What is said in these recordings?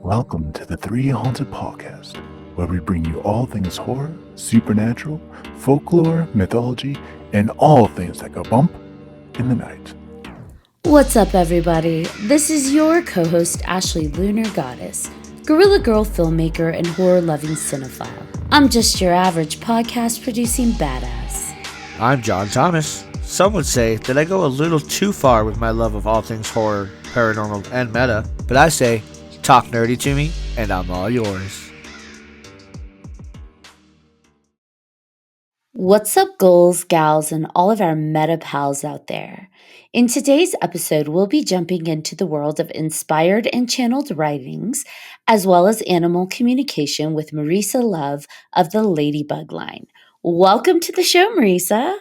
Welcome to the 3Haunted podcast, where we bring you all things horror, supernatural, folklore, mythology, and all things that go bump in the night. What's up, everybody? This is your co-host, Ashley Lunar Goddess, Gorilla Girl filmmaker and horror-loving cinephile. I'm just your average podcast-producing badass. I'm John Thomas. Some would say that I go a little too far with my love of all things horror, paranormal, and meta, but I say, talk nerdy to me, and I'm all yours. What's up, ghouls, gals, and all of our meta pals out there? In today's episode, we'll be jumping into the world of inspired and channeled writings, as well as animal communication with Marisa Love of the Ladybug Line. Welcome to the show, Marisa.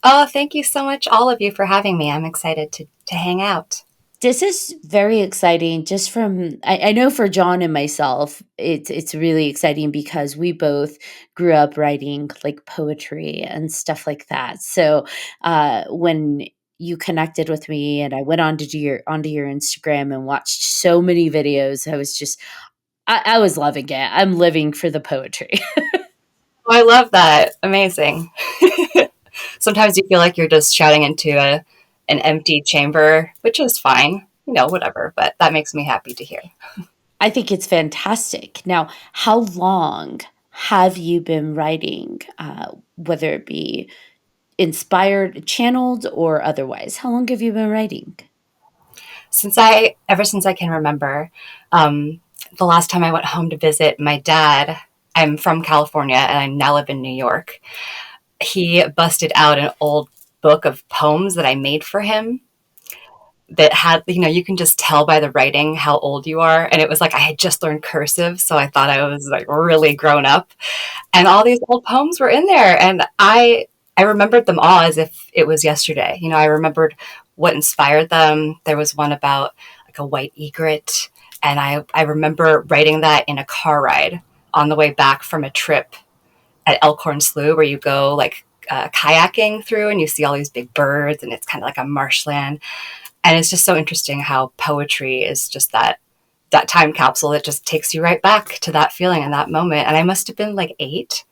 Oh, thank you so much, all of you, for having me. I'm excited to hang out. This is very exciting. Just from, I know for John and myself, it's really exciting because we both grew up writing like poetry and stuff like that. So when you connected with me and I went onto your Instagram and watched so many videos, I was just, I was loving it. I'm living for the poetry. Oh, I love that. Amazing. Sometimes you feel like you're just shouting into an empty chamber, which is fine, whatever, but that makes me happy to hear. I think it's fantastic. Now, how long have you been writing, whether it be inspired, channeled, or otherwise? How long have you been writing? Ever since I can remember, the last time I went home to visit my dad, I'm from California and I now live in New York. He busted out an old book of poems that I made for him that had, you can just tell by the writing how old you are. And it was like I had just learned cursive, so I thought I was like really grown up. And all these old poems were in there. And I remembered them all as if it was yesterday. I remembered what inspired them. There was one about like a white egret. And I remember writing that in a car ride on the way back from a trip at Elkhorn Slough, where you go like kayaking through and you see all these big birds and it's kind of like a marshland. And it's just so interesting how poetry is just that time capsule that just takes you right back to that feeling and that moment. And I must have been like 8.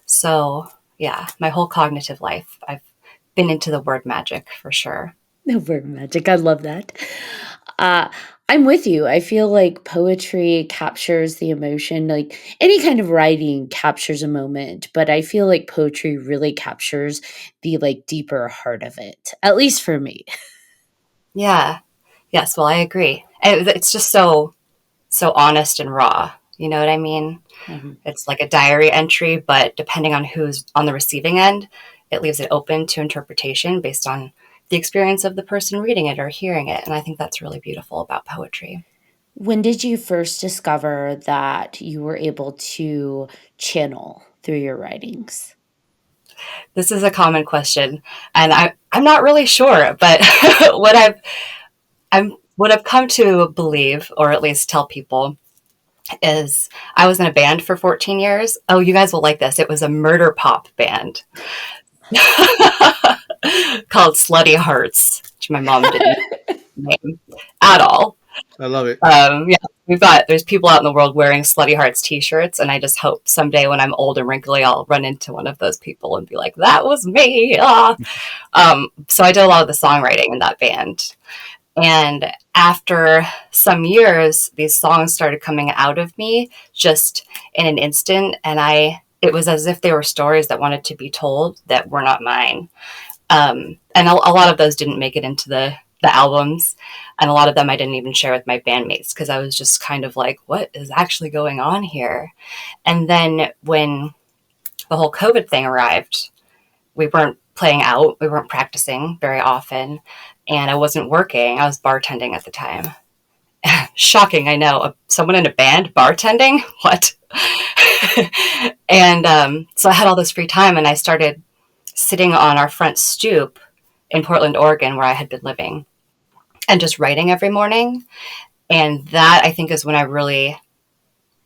So yeah, my whole cognitive life, I've been into the word magic for sure. The word magic. I love that. I'm with you. I feel like poetry captures the emotion. Like any kind of writing captures a moment, but I feel like poetry really captures the like deeper heart of it, at least for me. Yeah. Yes. Well, I agree. And it's just so honest and raw. You know what I mean? Mm-hmm. It's like a diary entry, but depending on who's on the receiving end, it leaves it open to interpretation based on the experience of the person reading it or hearing it. And I think that's really beautiful about poetry. When did you first discover that you were able to channel through your writings? This is a common question, and I'm not really sure, but what I've come to believe, or at least tell people, is I was in a band for 14 years. Oh, you guys will like this. It was a murder pop band called Slutty Hearts, which my mom didn't name at all. I love it. Yeah, there's people out in the world wearing Slutty Hearts t-shirts, and I just hope someday when I'm old and wrinkly, I'll run into one of those people and be like, that was me. So I did a lot of the songwriting in that band. And after some years, these songs started coming out of me just in an instant. And it was as if they were stories that wanted to be told that were not mine. And a lot of those didn't make it into the albums. And a lot of them I didn't even share with my bandmates because I was just kind of like, what is actually going on here? And then when the whole COVID thing arrived, we weren't playing out. We weren't practicing very often. And I wasn't working. I was bartending at the time. Shocking, I know. Someone in a band bartending? What? And so I had all this free time, and I started sitting on our front stoop in Portland, Oregon, where I had been living, and just writing every morning. And that, I think, is when I really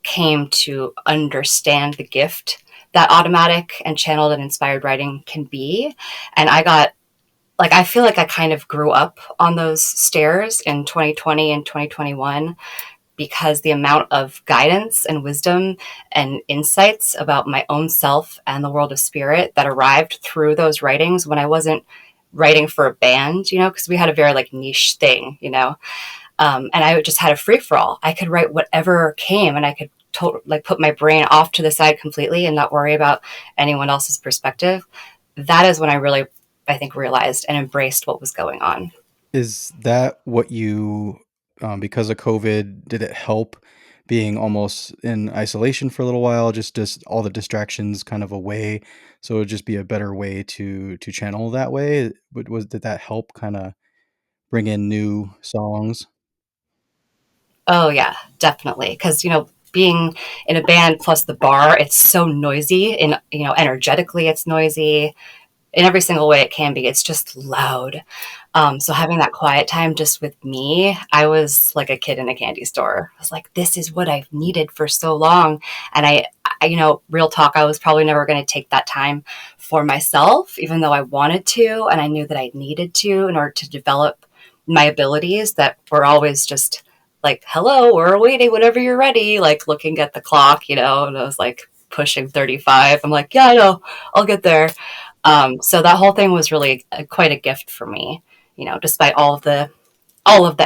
came to understand the gift that automatic and channeled and inspired writing can be. And I feel like I kind of grew up on those stairs in 2020 and 2021 because the amount of guidance and wisdom and insights about my own self and the world of spirit that arrived through those writings when I wasn't writing for a band, because we had a very like niche thing, and I just had a free for all. I could write whatever came, and I could put my brain off to the side completely and not worry about anyone else's perspective. That is when I really, I think, realized and embraced what was going on. Is that what you, because of COVID, did it help being almost in isolation for a little while, just all the distractions kind of away, so it would just be a better way to channel that way? Did that help kind of bring in new songs? Oh yeah, definitely. Because being in a band plus the bar, it's so noisy, and energetically, it's noisy in every single way it can be. It's just loud. So having that quiet time just with me, I was like a kid in a candy store. I was like, this is what I've needed for so long. And real talk, I was probably never going to take that time for myself, even though I wanted to. And I knew that I needed to in order to develop my abilities that were always just like, hello, we're waiting whenever you're ready, like looking at the clock, and I was like pushing 35. I'm like, yeah, I know, I'll get there. So that whole thing was really quite a gift for me, despite all of the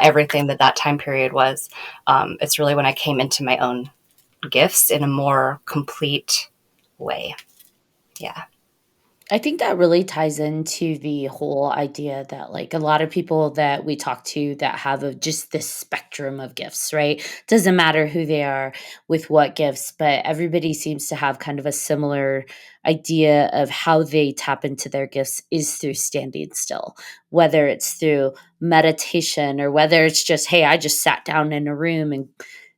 everything that time period was. It's really when I came into my own gifts in a more complete way. Yeah. I think that really ties into the whole idea that like a lot of people that we talk to that have just this spectrum of gifts, right? Doesn't matter who they are with what gifts, but everybody seems to have kind of a similar idea of how they tap into their gifts is through standing still, whether it's through meditation or whether it's just, hey, I just sat down in a room and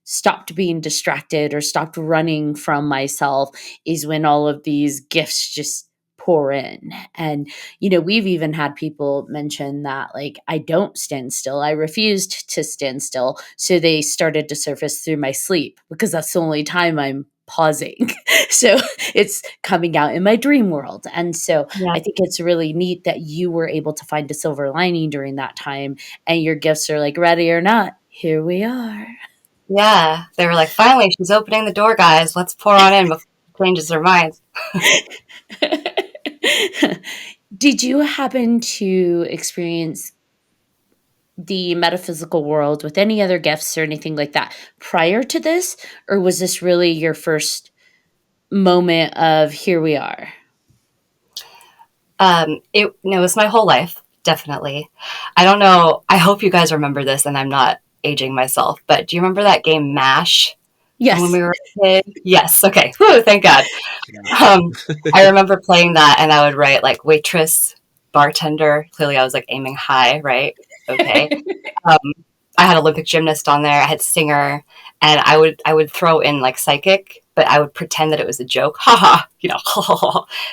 stopped being distracted or stopped running from myself, is when all of these gifts just pour in. And we've even had people mention that like I don't stand still, I refused to stand still, so they started to surface through my sleep because that's the only time I'm pausing. So it's coming out in my dream world. And so Yeah. I think it's really neat that you were able to find a silver lining during that time, and your gifts are like, ready or not, here we are. Yeah. They were like, finally, she's opening the door, guys. Let's pour on in before she changes her mind. Did you happen to experience the metaphysical world with any other gifts or anything like that prior to this? Or was this really your first moment of here we are? It was my whole life, definitely. I don't know. I hope you guys remember this and I'm not aging myself, but do you remember that game MASH? Yes. When we were a kid? Yes. Okay. Whew, thank God. I remember playing that and I would write like waitress, bartender. Clearly I was like aiming high, right? Okay. Um, I had Olympic gymnast on there. I had singer, and I would throw in like psychic, but I would pretend that it was a joke. Haha,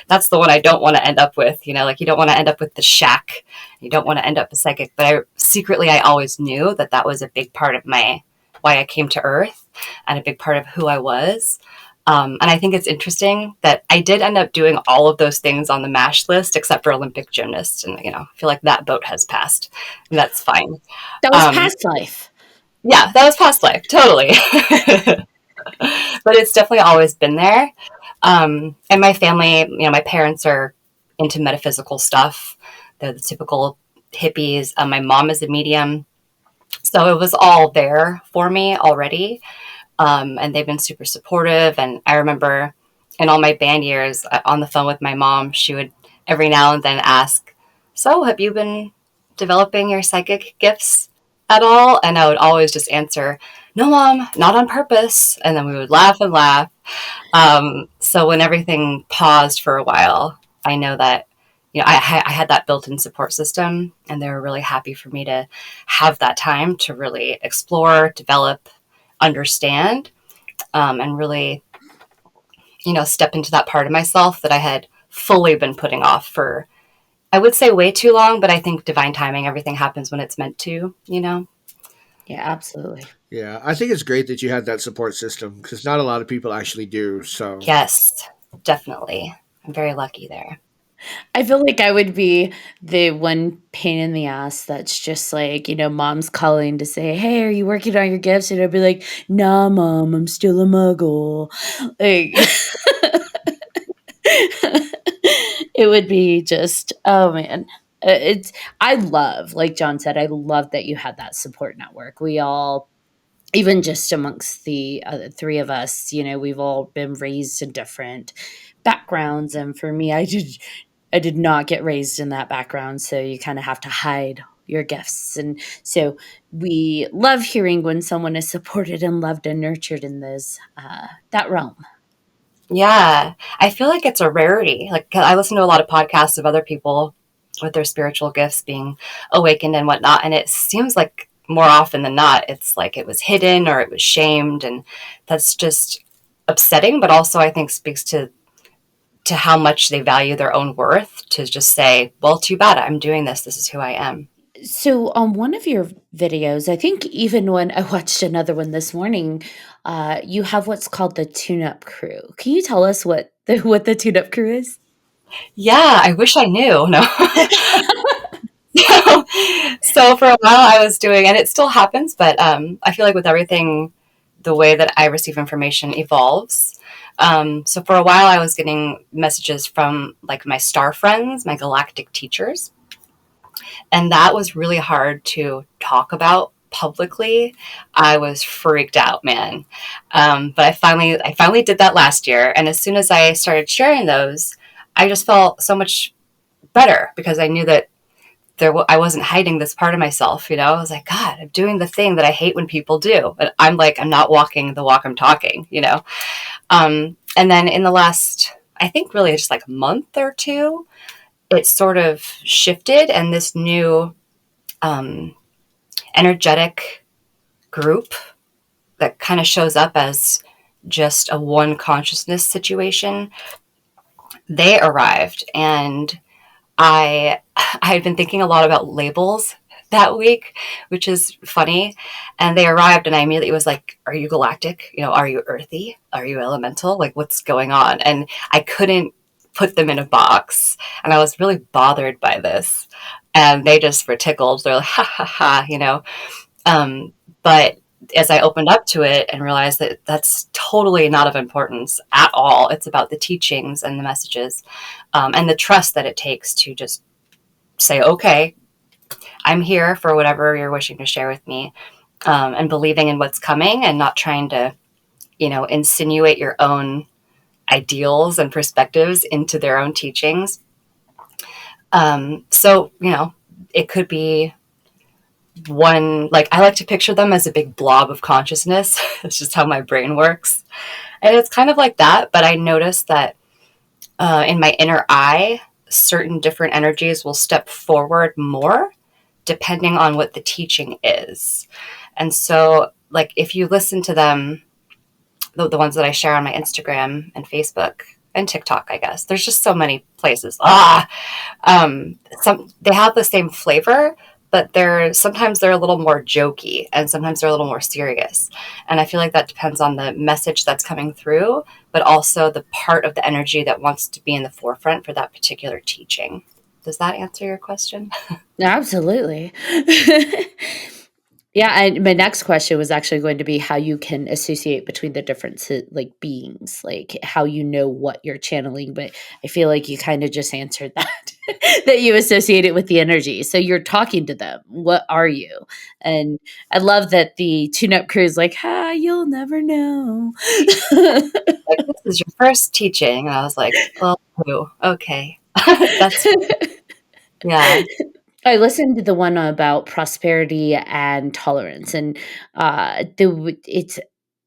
that's the one I don't want to end up with. Like you don't want to end up with the shack. You don't want to end up a psychic. But I always knew that was a big part of why I came to Earth and a big part of who I was. And I think it's interesting that I did end up doing all of those things on the MASH list except for Olympic gymnast. And, I feel like that boat has passed. And that's fine. That was past life. Yeah, that was past life. Totally. But it's definitely always been there. And my family, my parents are into metaphysical stuff. They're the typical hippies. My mom is a medium. So it was all there for me already. And they've been super supportive. And I remember in all my band years on the phone with my mom, she would every now and then ask, so have you been developing your psychic gifts at all? And I would always just answer, no, Mom, not on purpose. And then we would laugh and laugh. So when everything paused for a while, I know that, I had that built-in support system, and they were really happy for me to have that time to really explore, develop, understand, and really, step into that part of myself that I had fully been putting off for, I would say, way too long, but I think divine timing, everything happens when it's meant to. Yeah, absolutely. Yeah, I think it's great that you had that support system because not a lot of people actually do. So Yes, definitely. I'm very lucky there. I feel like I would be the one pain in the ass that's just like, mom's calling to say, "Hey, are you working on your gifts?" And I'd be like, "Nah, mom, I'm still a muggle." Like, it would be just, oh man. It's, I love, like John said, I love that you had that support network. We all, even just amongst the three of us, we've all been raised in different backgrounds. And for me, I did not get raised in that background, so you kind of have to hide your gifts. And so we love hearing when someone is supported and loved and nurtured in those that realm. Yeah, I feel like it's a rarity. Like, 'cause I listen to a lot of podcasts of other people with their spiritual gifts being awakened and whatnot, and it seems like more often than not, it's like it was hidden or it was shamed, and that's just upsetting. But also, I think speaks to how much they value their own worth to just say, "Well, too bad. I'm doing this. This is who I am." So on one of your videos, I think even when I watched another one this morning, you have what's called the tune-up crew. Can you tell us what the tune-up crew is? Yeah, I wish I knew. No. So for a while I was doing, and it still happens, but I feel like with everything, the way that I receive information evolves. So for a while I was getting messages from like my star friends, my galactic teachers, and that was really hard to talk about publicly. I was freaked out, man. But I finally did that last year, and as soon as I started sharing those, I just felt so much better because I knew that I wasn't hiding this part of myself. I was like, God, I'm doing the thing that I hate when people do, but I'm like, I'm not walking the walk I'm talking. And then in the last, I think really just like a month or two, it sort of shifted, and this new um, energetic group that kind of shows up as just a one consciousness situation, they arrived, and I had been thinking a lot about labels that week, which is funny. And they arrived, and I immediately was like, "Are you galactic? Are you earthy? Are you elemental? Like, what's going on?" And I couldn't put them in a box, and I was really bothered by this. And they just were tickled. They're like, "Ha ha ha." But as I opened up to it and realized that that's totally not of importance at all, it's about the teachings and the messages, and the trust that it takes to just say, "Okay, I'm here for whatever you're wishing to share with me," and believing in what's coming and not trying to, insinuate your own ideals and perspectives into their own teachings. So, it could be one, like, I like to picture them as a big blob of consciousness. It's just how my brain works. And it's kind of like that, but I noticed that in my inner eye, certain different energies will step forward more depending on what the teaching is. And so, like, if you listen to them, the ones that I share on my Instagram and Facebook and TikTok, I guess there's just so many places. Some they have the same flavor, but they're a little more jokey, and sometimes they're a little more serious. And I feel like that depends on the message that's coming through, but also the part of the energy that wants to be in the forefront for that particular teaching. Does that answer your question? Absolutely. Yeah, and my next question was actually going to be how you can associate between the different like beings, like how you know what you're channeling. But I feel like you kind of just answered that, that you associate it with the energy. So you're talking to them. What are you? And I love that the tune-up crew is like, you'll never know. Like, this is your first teaching. And I was like, well, who? Okay. That's, yeah. I listened to the one about prosperity and tolerance, and it's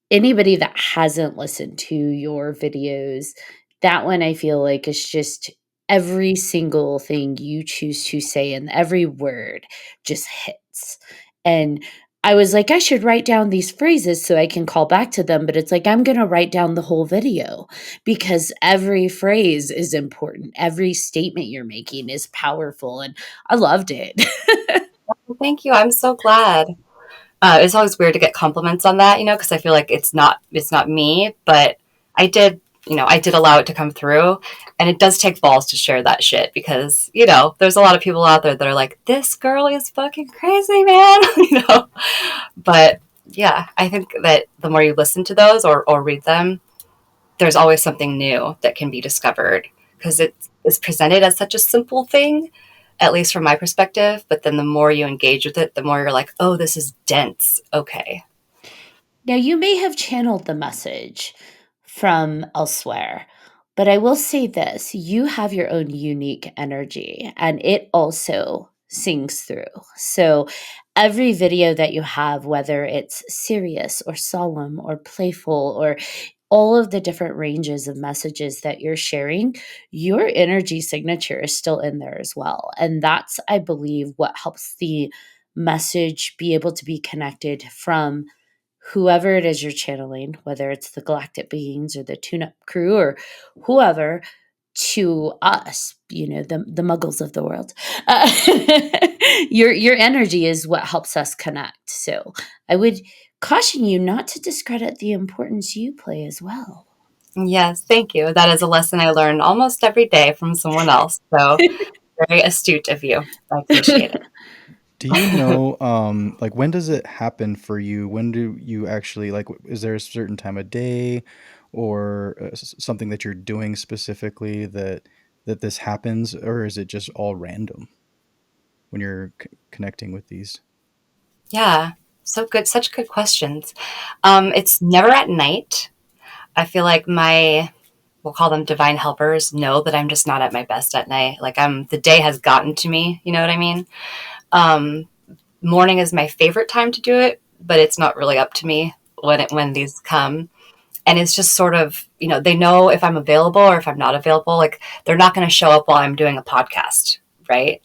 anybody that hasn't listened to your videos, that one I feel like is just every single thing you choose to say and every word just hits. And I was like, I should write down these phrases so I can call back to them. But it's like, I'm going to write down the whole video because every phrase is important. Every statement you're making is powerful. And I loved it. Well, thank you. I'm so glad. It's always weird to get compliments on that, because I feel like it's not me, but I did. I did allow it to come through. And it does take balls to share that shit because, there's a lot of people out there that are like, this girl is fucking crazy, man. But yeah, I think that the more you listen to those or read them, there's always something new that can be discovered because it is presented as such a simple thing, at least from my perspective. But then the more you engage with it, the more you're like, oh, this is dense. Okay. Now, you may have channeled the message from elsewhere, but I will say this, you have your own unique energy and it also sings through. So every video that you have, whether it's serious or solemn or playful or all of the different ranges of messages that you're sharing, your energy signature is still in there as well. And that's, I believe, what helps the message be able to be connected from whoever it is you're channeling, whether it's the galactic beings or the tune-up crew or whoever, to us, the muggles of the world. Your energy is what helps us connect. So I would caution you not to discredit the importance you play as well. Yes, thank you. That is a lesson I learn almost every day from someone else. So very astute of you. I appreciate it. Do you know, like when does it happen for you? When do you actually like? Is there a certain time of day, or something that you're doing specifically that this happens, or is it just all random when you're connecting with these? Yeah, so good. Such good questions. It's never at night. I feel like we'll call them divine helpers, know that I'm just not at my best at night. Like the day has gotten to me. You know what I mean? Um, Morning is my favorite time to do it, but it's not really up to me when these come. And it's just sort of, they know if I'm available or if I'm not available. Like they're not going to show up while I'm doing a podcast, right?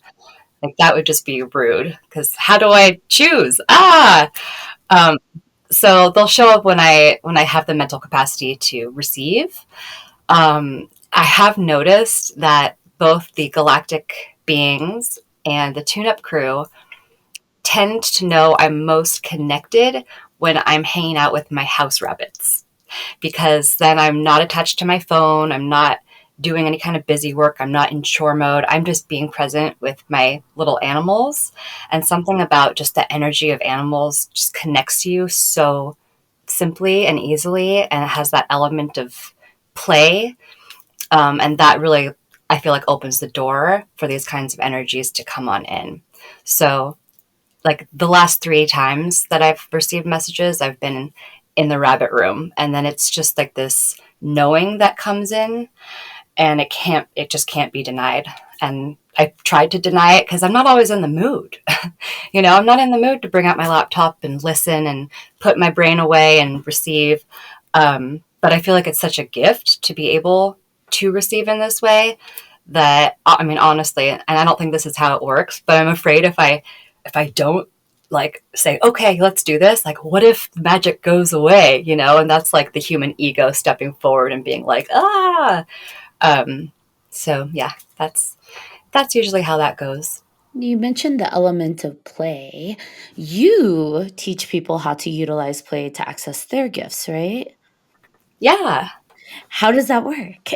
Like that would just be rude because how do I choose? Um, so they'll show up when I have the mental capacity to receive. I have noticed that both the galactic beings and the tune-up crew tend to know I'm most connected when I'm hanging out with my house rabbits because then I'm not attached to my phone. I'm not doing any kind of busy work. I'm not in chore mode. I'm just being present with my little animals. And something about just the energy of animals just connects you so simply and easily. And it has that element of play. And that really, I feel like, opens the door for these kinds of energies to come on in. So, like the last 3 times that I've received messages, I've been in the rabbit room. And then it's just like this knowing that comes in and it just can't be denied. And I tried to deny it because I'm not always in the mood. I'm not in the mood to bring out my laptop and listen and put my brain away and receive. But I feel like it's such a gift to be able to receive in this way that, I mean, honestly, and I don't think this is how it works, but I'm afraid if I don't like say, okay, let's do this, like, what if magic goes away, and that's like the human ego stepping forward and being like, um, so yeah, that's usually how that goes. You mentioned the element of play. You teach people how to utilize play to access their gifts, right? Yeah. How does that work?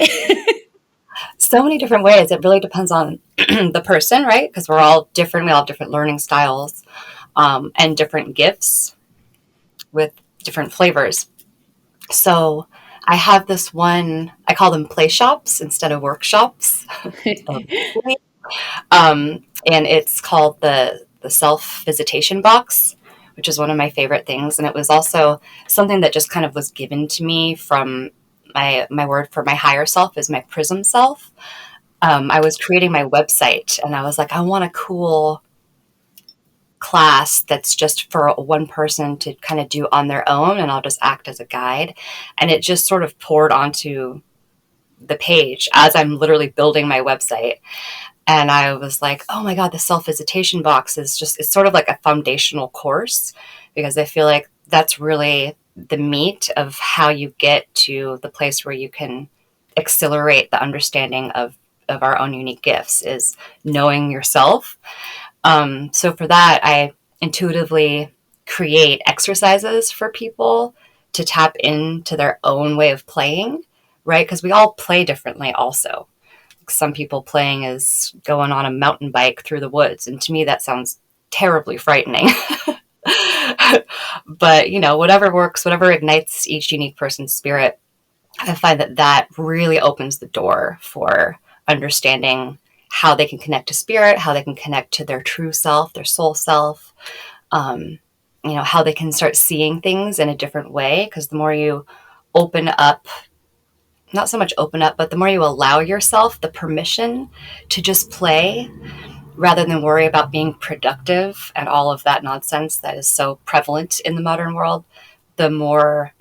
So many different ways. It really depends on the person, right? Because we're all different. We all have different learning styles, and different gifts with different flavors. So I have this one, I call them play shops instead of workshops. And it's called the self visitation box, which is one of my favorite things. And it was also something that just kind of was given to me from my word for my higher self is my prism self. I was creating my website and I was like, I want a cool class that's just for one person to kind of do on their own, and I'll just act as a guide. And it just sort of poured onto the page as I'm literally building my website. And I was like, oh my God, the self visitation box it's sort of like a foundational course because I feel like that's really the meat of how you get to the place where you can accelerate the understanding of our own unique gifts is knowing yourself. So for that, I intuitively create exercises for people to tap into their own way of playing right? Because we all play differently also. Some people playing is going on a mountain bike through the woods. And to me, that sounds terribly frightening. But, whatever works, whatever ignites each unique person's spirit, I find that that really opens the door for understanding how they can connect to spirit, how they can connect to their true self, their soul self, um, how they can start seeing things in a different way. Because the more you open up, not so much open up, but the more you allow yourself the permission to just play rather than worry about being productive and all of that nonsense that is so prevalent in the modern world, the more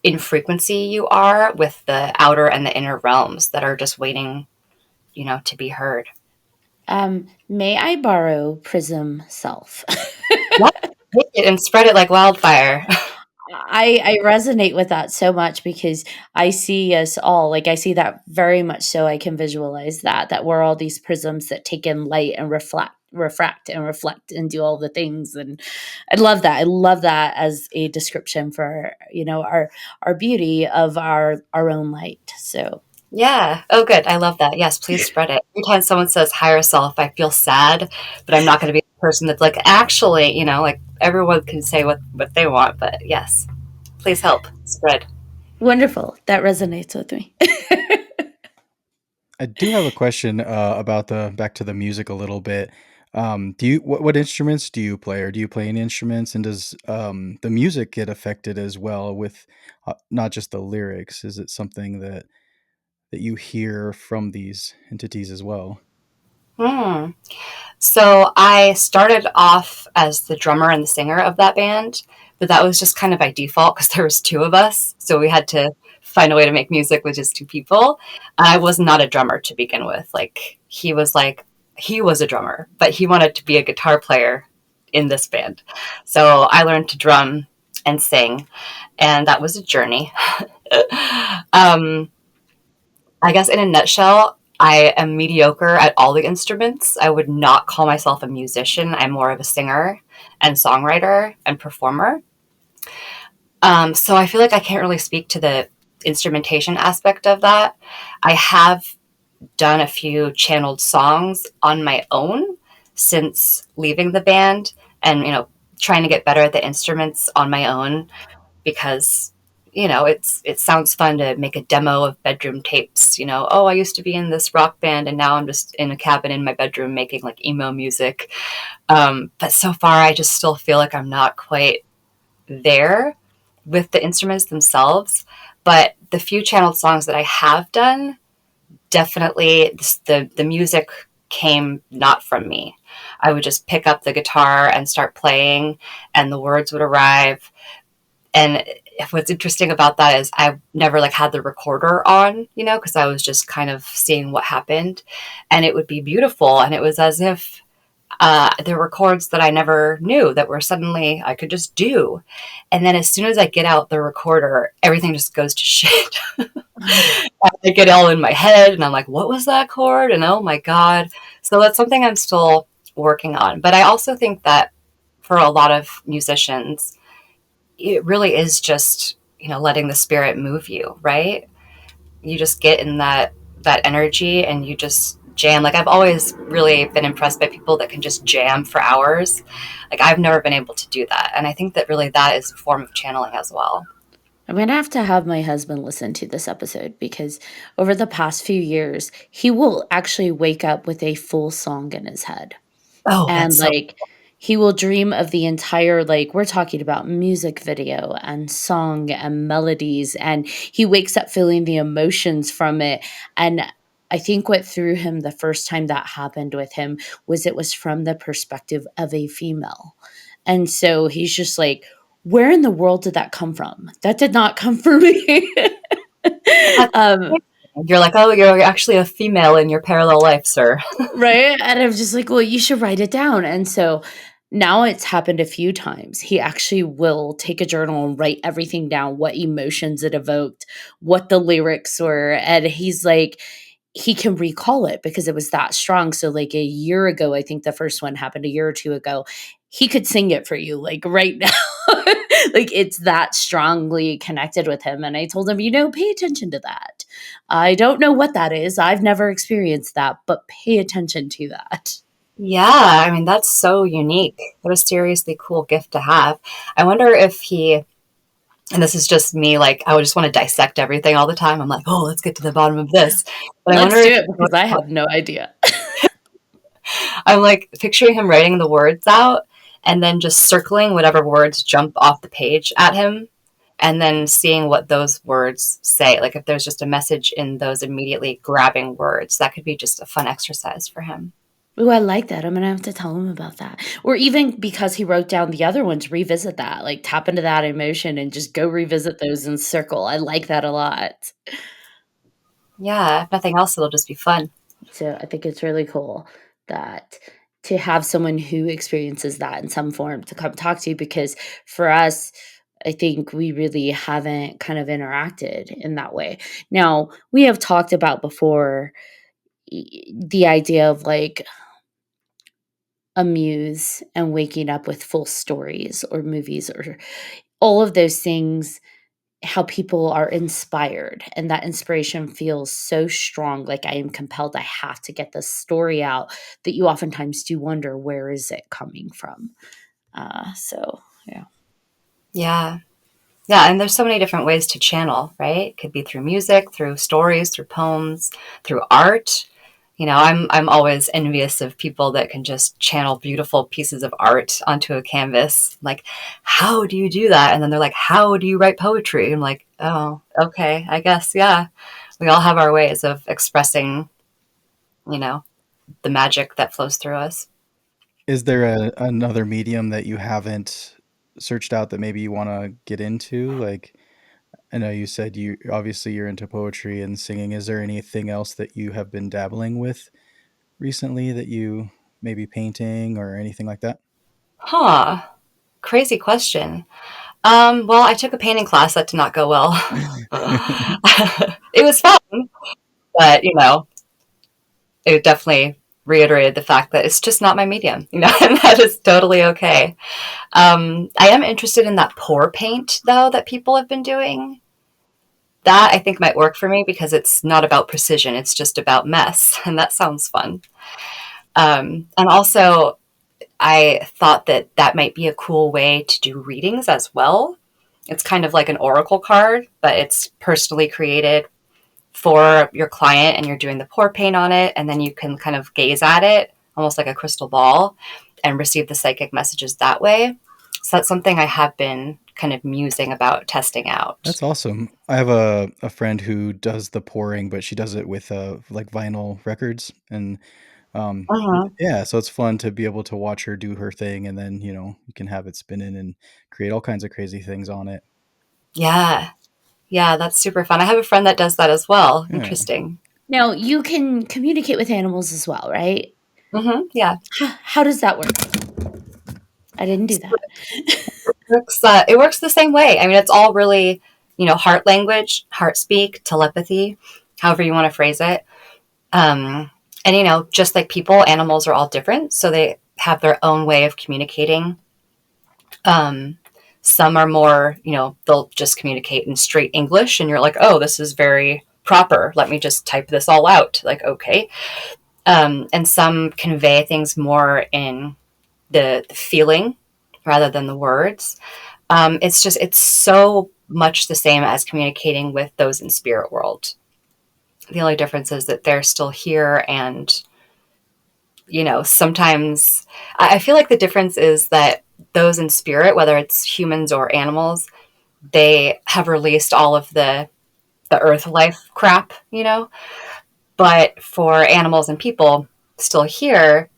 in frequency you are with the outer and the inner realms that are just waiting, to be heard. May I borrow Prism Self? Yep. Take it and spread it like wildfire. I resonate with that so much because I see us all, like I see that very much so I can visualize that we're all these prisms that take in light and refract and reflect and do all the things. And I love that. I love that as a description for, our beauty of our own light. So Yeah. Oh, good. I love that. Yes, please spread it. Every time someone says higher self, I feel sad, but I'm not going to be the person that's like, actually, like everyone can say what they want, but yes, please help spread. wonderful. That resonates with me. I do have a question about the back to the music a little bit. Do you what instruments do you play, or do you play any instruments? And does the music get affected as well with not just the lyrics? Is it something that you hear from these entities as well? Hmm. So I started off as the drummer and the singer of that band, but that was just kind of by default because there was two of us. So we had to find a way to make music with just two people. I was not a drummer to begin with. He was a drummer, but he wanted to be a guitar player in this band. So I learned to drum and sing, and that was a journey. um, I guess in a nutshell, I am mediocre at all the instruments. I would not call myself a musician. I'm more of a singer and songwriter and performer. So I feel like I can't really speak to the instrumentation aspect of that. I have done a few channeled songs on my own since leaving the band and, trying to get better at the instruments on my own because it sounds fun to make a demo of bedroom tapes. Oh, I used to be in this rock band and now I'm just in a cabin in my bedroom making like emo music. But so far I just still feel like I'm not quite there with the instruments themselves. But the few channeled songs that I have done, definitely the music came not from me. I would just pick up the guitar and start playing and the words would arrive. And what's interesting about that is I never like had the recorder on, because I was just kind of seeing what happened, and it would be beautiful. And it was as if there were chords that I never knew that were suddenly I could just do. And then as soon as I get out the recorder, everything just goes to shit. I get all in my head and I'm like, what was that chord? And oh my God. So that's something I'm still working on. But I also think that for a lot of musicians, it really is just, letting the spirit move you, right? You just get in that energy and you just jam. Like I've always really been impressed by people that can just jam for hours. Like I've never been able to do that. And I think that really that is a form of channeling as well. I'm going to have my husband listen to this episode because over the past few years, he will actually wake up with a full song in his head. Oh, And that's so like he will dream of the entire, like we're talking about music video and song and melodies, and he wakes up feeling the emotions from it. And I think what threw him the first time that happened with him was it was from the perspective of a female. And so he's just like, where in the world did that come from? That did not come from me. um, you're like, oh, you're actually a female in your parallel life, sir. right? And I'm just like, well, you should write it down. And so now it's happened a few times. He actually will take a journal and write everything down, what emotions it evoked, what the lyrics were. And he's like, he can recall it because it was that strong. So, like a year ago, I think the first one happened a year or two ago. he could sing it for you like right now. Like it's that strongly connected with him. And I told him, pay attention to that. I don't know what that is. I've never experienced that, but pay attention to that. Yeah, I mean, that's so unique. What a seriously cool gift to have. I wonder if he, and this is just me, like, I would just want to dissect everything all the time. I'm like, oh, let's get to the bottom of this. But I Let's wonder do if it because I have no idea. I'm like picturing him writing the words out and then just circling whatever words jump off the page at him and then seeing what those words say. Like if there's just a message in those immediately grabbing words, that could be just a fun exercise for him. Ooh, I like that. I'm going to have to tell him about that. Or even because he wrote down the other ones, revisit that. Like tap into that emotion and just go revisit those in circle. I like that a lot. Yeah, if nothing else, it'll just be fun. So I think it's really cool that to have someone who experiences that in some form to come talk to you, because for us, I think we really haven't kind of interacted in that way. Now, we have talked about before the idea of like a muse and waking up with full stories or movies or all of those things, how people are inspired and that inspiration feels so strong, like I am compelled, I have to get this story out, that you oftentimes do wonder, where is it coming from? So yeah. Yeah. Yeah, and there's so many different ways to channel, right? It could be through music, through stories, through poems, through art. I'm always envious of people that can just channel beautiful pieces of art onto a canvas. Like, how do you do that? And then they're like, how do you write poetry? I'm like, oh, okay, I guess, yeah. We all have our ways of expressing, you know, the magic that flows through us. Is there another medium that you haven't searched out that maybe you want to get into? Like, I know you said you obviously you're into poetry and singing. Is there anything else that you have been dabbling with recently that you maybe painting or anything like that? Huh. Crazy question. Well, I took a painting class that did not go well. It was fun, but it definitely reiterated the fact that it's just not my medium, and that is totally okay. I am interested in that pour paint though that people have been doing. That I think might work for me because it's not about precision; it's just about mess, and that sounds fun. And also, I thought that that might be a cool way to do readings as well. It's kind of like an oracle card, but it's personally created for your client and you're doing the pour paint on it. And then you can kind of gaze at it almost like a crystal ball and receive the psychic messages that way. So that's something I have been kind of musing about testing out. That's awesome. I have a friend who does the pouring, but she does it with like vinyl records. And Uh-huh. yeah, so it's fun to be able to watch her do her thing, and then you can have it spinning and create all kinds of crazy things on it. Yeah. Yeah, that's super fun. I have a friend that does that as well. Yeah. Interesting. Now, you can communicate with animals as well, right? Yeah. How does that work? I didn't do that. It works the same way. I mean, it's all really, heart language, heart speak, telepathy, however you want to phrase it. And just like people, animals are all different, so they have their own way of communicating. Some are more, they'll just communicate in straight English, and you're like, oh, this is very proper. Let me just type this all out. Like, okay. And some convey things more in the feeling rather than the words. It's so much the same as communicating with those in spirit world. The only difference is that they're still here, and sometimes I feel like the difference is that those in spirit, whether it's humans or animals, they have released all of the earth life crap, but for animals and people still here,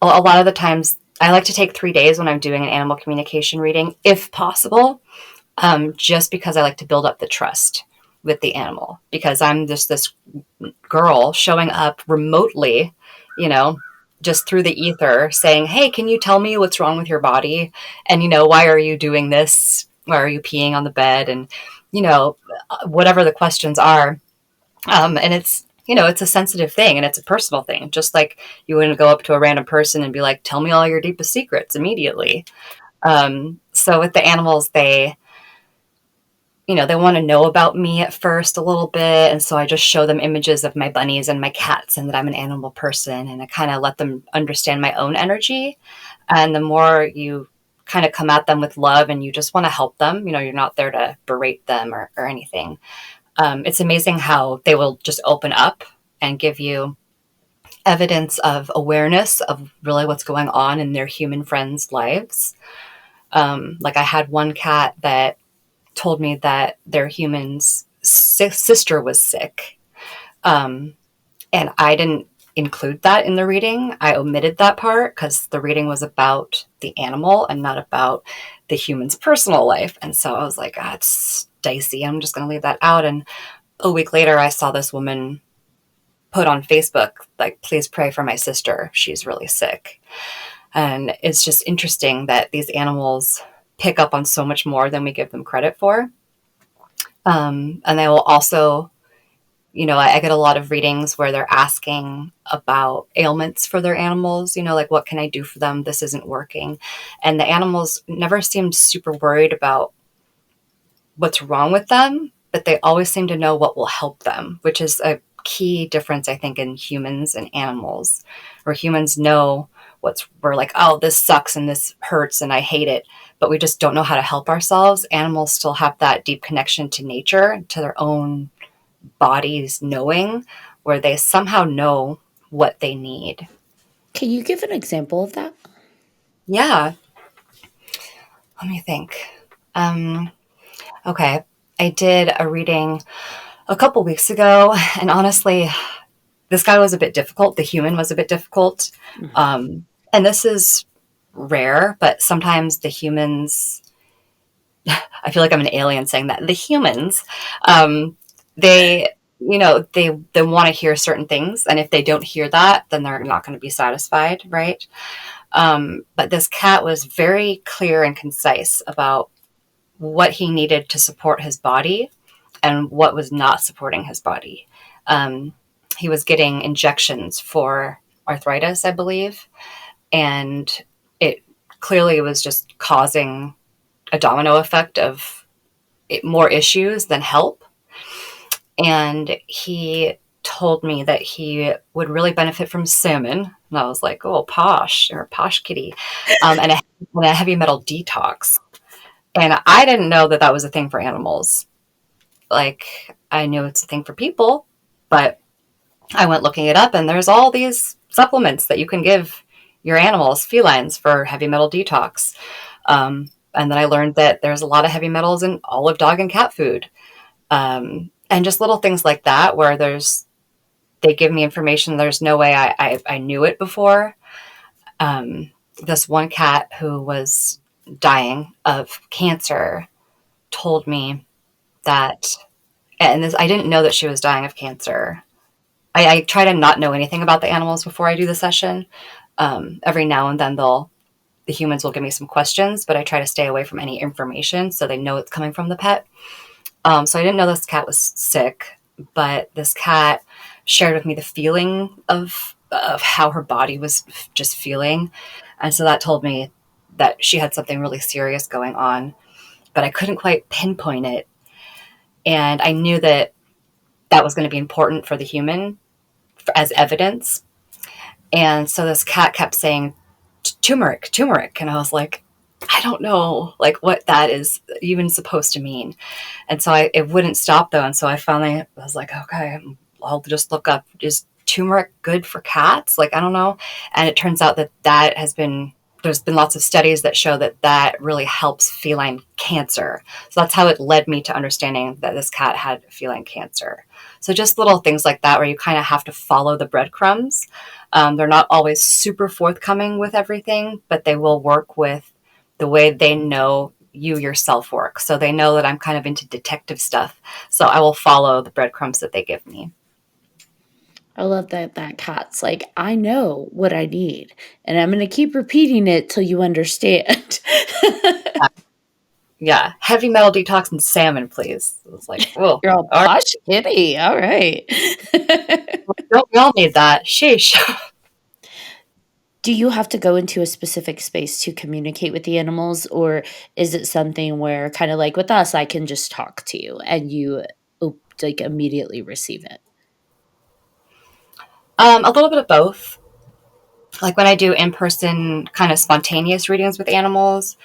a lot of the times I like to take 3 days when I'm doing an animal communication reading, if possible, just because I like to build up the trust with the animal, because I'm just this girl showing up remotely, just through the ether saying, hey, can you tell me what's wrong with your body? And, why are you doing this? Why are you peeing on the bed? And, whatever the questions are. And it's a sensitive thing and it's a personal thing. Just like you wouldn't go up to a random person and be like, tell me all your deepest secrets immediately. So with the animals, they want to know about me at first a little bit. And so I just show them images of my bunnies and my cats and that I'm an animal person. And I kind of let them understand my own energy. And the more you kind of come at them with love and you just want to help them, you're not there to berate them or anything. It's amazing how they will just open up and give you evidence of awareness of really what's going on in their human friends' lives. Like I had one cat that told me that their human's sister was sick. And I didn't include that in the reading. I omitted that part because the reading was about the animal and not about the human's personal life. And so I was like, it's dicey. I'm just going to leave that out. And a week later, I saw this woman put on Facebook, like, please pray for my sister. She's really sick. And it's just interesting that these animals pick up on so much more than we give them credit for. And they will also, I get a lot of readings where they're asking about ailments for their animals, like, what can I do for them? This isn't working. And the animals never seemed super worried about what's wrong with them, but they always seem to know what will help them, which is a key difference, I think, in humans and animals, where humans know we're like, oh, this sucks and this hurts and I hate it, but we just don't know how to help ourselves. Animals still have that deep connection to nature, to their own bodies knowing, where they somehow know what they need. Can you give an example of that? Yeah. Let me think. Okay. I did a reading a couple weeks ago, and honestly, this guy was a bit difficult. The human was a bit difficult. And this is rare, but sometimes the humans, I feel like I'm an alien saying that. The humans, they want to hear certain things. And if they don't hear that, then they're not going to be satisfied, right? But this cat was very clear and concise about what he needed to support his body and what was not supporting his body. He was getting injections for arthritis, I believe, and it clearly was just causing a domino effect of more issues than help. And he told me that he would really benefit from salmon. And I was like, oh, posh, or posh kitty, and a heavy metal detox. And I didn't know that was a thing for animals. Like, I knew it's a thing for people, but I went looking it up, and there's all these supplements that you can give your animals, felines, for heavy metal detox. And then I learned that there's a lot of heavy metals in olive, dog, and cat food. And just little things like that, where they give me information. There's no way I knew it before. This one cat who was dying of cancer told me that, and I didn't know that she was dying of cancer. I try to not know anything about the animals before I do the session. Every now and then the humans will give me some questions, but I try to stay away from any information so they know it's coming from the pet. So I didn't know this cat was sick, but this cat shared with me the feeling of how her body was just feeling. And so that told me that she had something really serious going on, but I couldn't quite pinpoint it. And I knew that was going to be important for the human as evidence. And so this cat kept saying, turmeric. And I was like, I don't know, like, what that is even supposed to mean. And so it wouldn't stop though. And so I was like, okay, I'll just look up, is turmeric good for cats? Like, I don't know. And it turns out there's been lots of studies that show that really helps feline cancer. So that's how it led me to understanding that this cat had feline cancer. So just little things like that, where you kind of have to follow the breadcrumbs. They're not always super forthcoming with everything, but they will work with the way they know you yourself work. So they know that I'm kind of into detective stuff. So I will follow the breadcrumbs that they give me. I love that cat's like, I know what I need, and I'm going to keep repeating it till you understand. Yeah, heavy metal detox and salmon, please. It was like, whoa, You're all all right, posh kitty. All right. don't we all need that? Sheesh. Do you have to go into a specific space to communicate with the animals, or is it something where, kind of like with us, I can just talk to you and you like immediately receive it? A little bit of both. Like when I do in person kind of spontaneous readings with animals,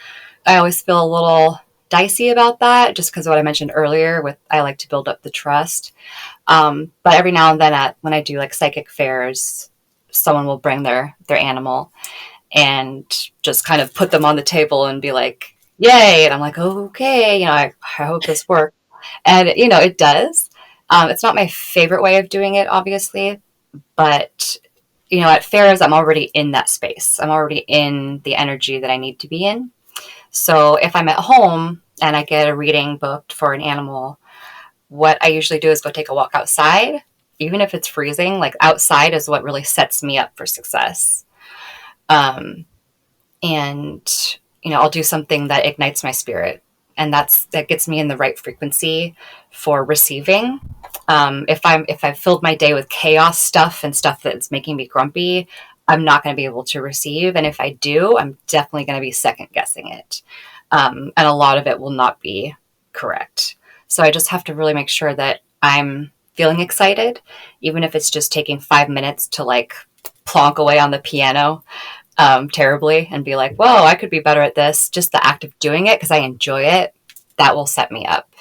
I always feel a little dicey about that just because of what I mentioned earlier with I like to build up the trust. But every now and then when I do like psychic fairs, someone will bring their animal and just kind of put them on the table and be like, yay. And I'm like, okay, I hope this works. And, it does. It's not my favorite way of doing it, obviously, but, at fairs, I'm already in that space. I'm already in the energy that I need to be in. So if I'm at home and I get a reading booked for an animal, what I usually do is go take a walk outside, even if it's freezing. Like outside is what really sets me up for success. Um, and I'll do something that ignites my spirit, and that gets me in the right frequency for receiving. If I've filled my day with chaos stuff and stuff that's making me grumpy, I'm not going to be able to receive. And if I do, I'm definitely going to be second guessing it, and a lot of it will not be correct. So I just have to really make sure that I'm feeling excited, even if it's just taking 5 minutes to like plonk away on the piano terribly and be like, whoa, I could be better at this. Just the act of doing it because I enjoy it, that will set me up.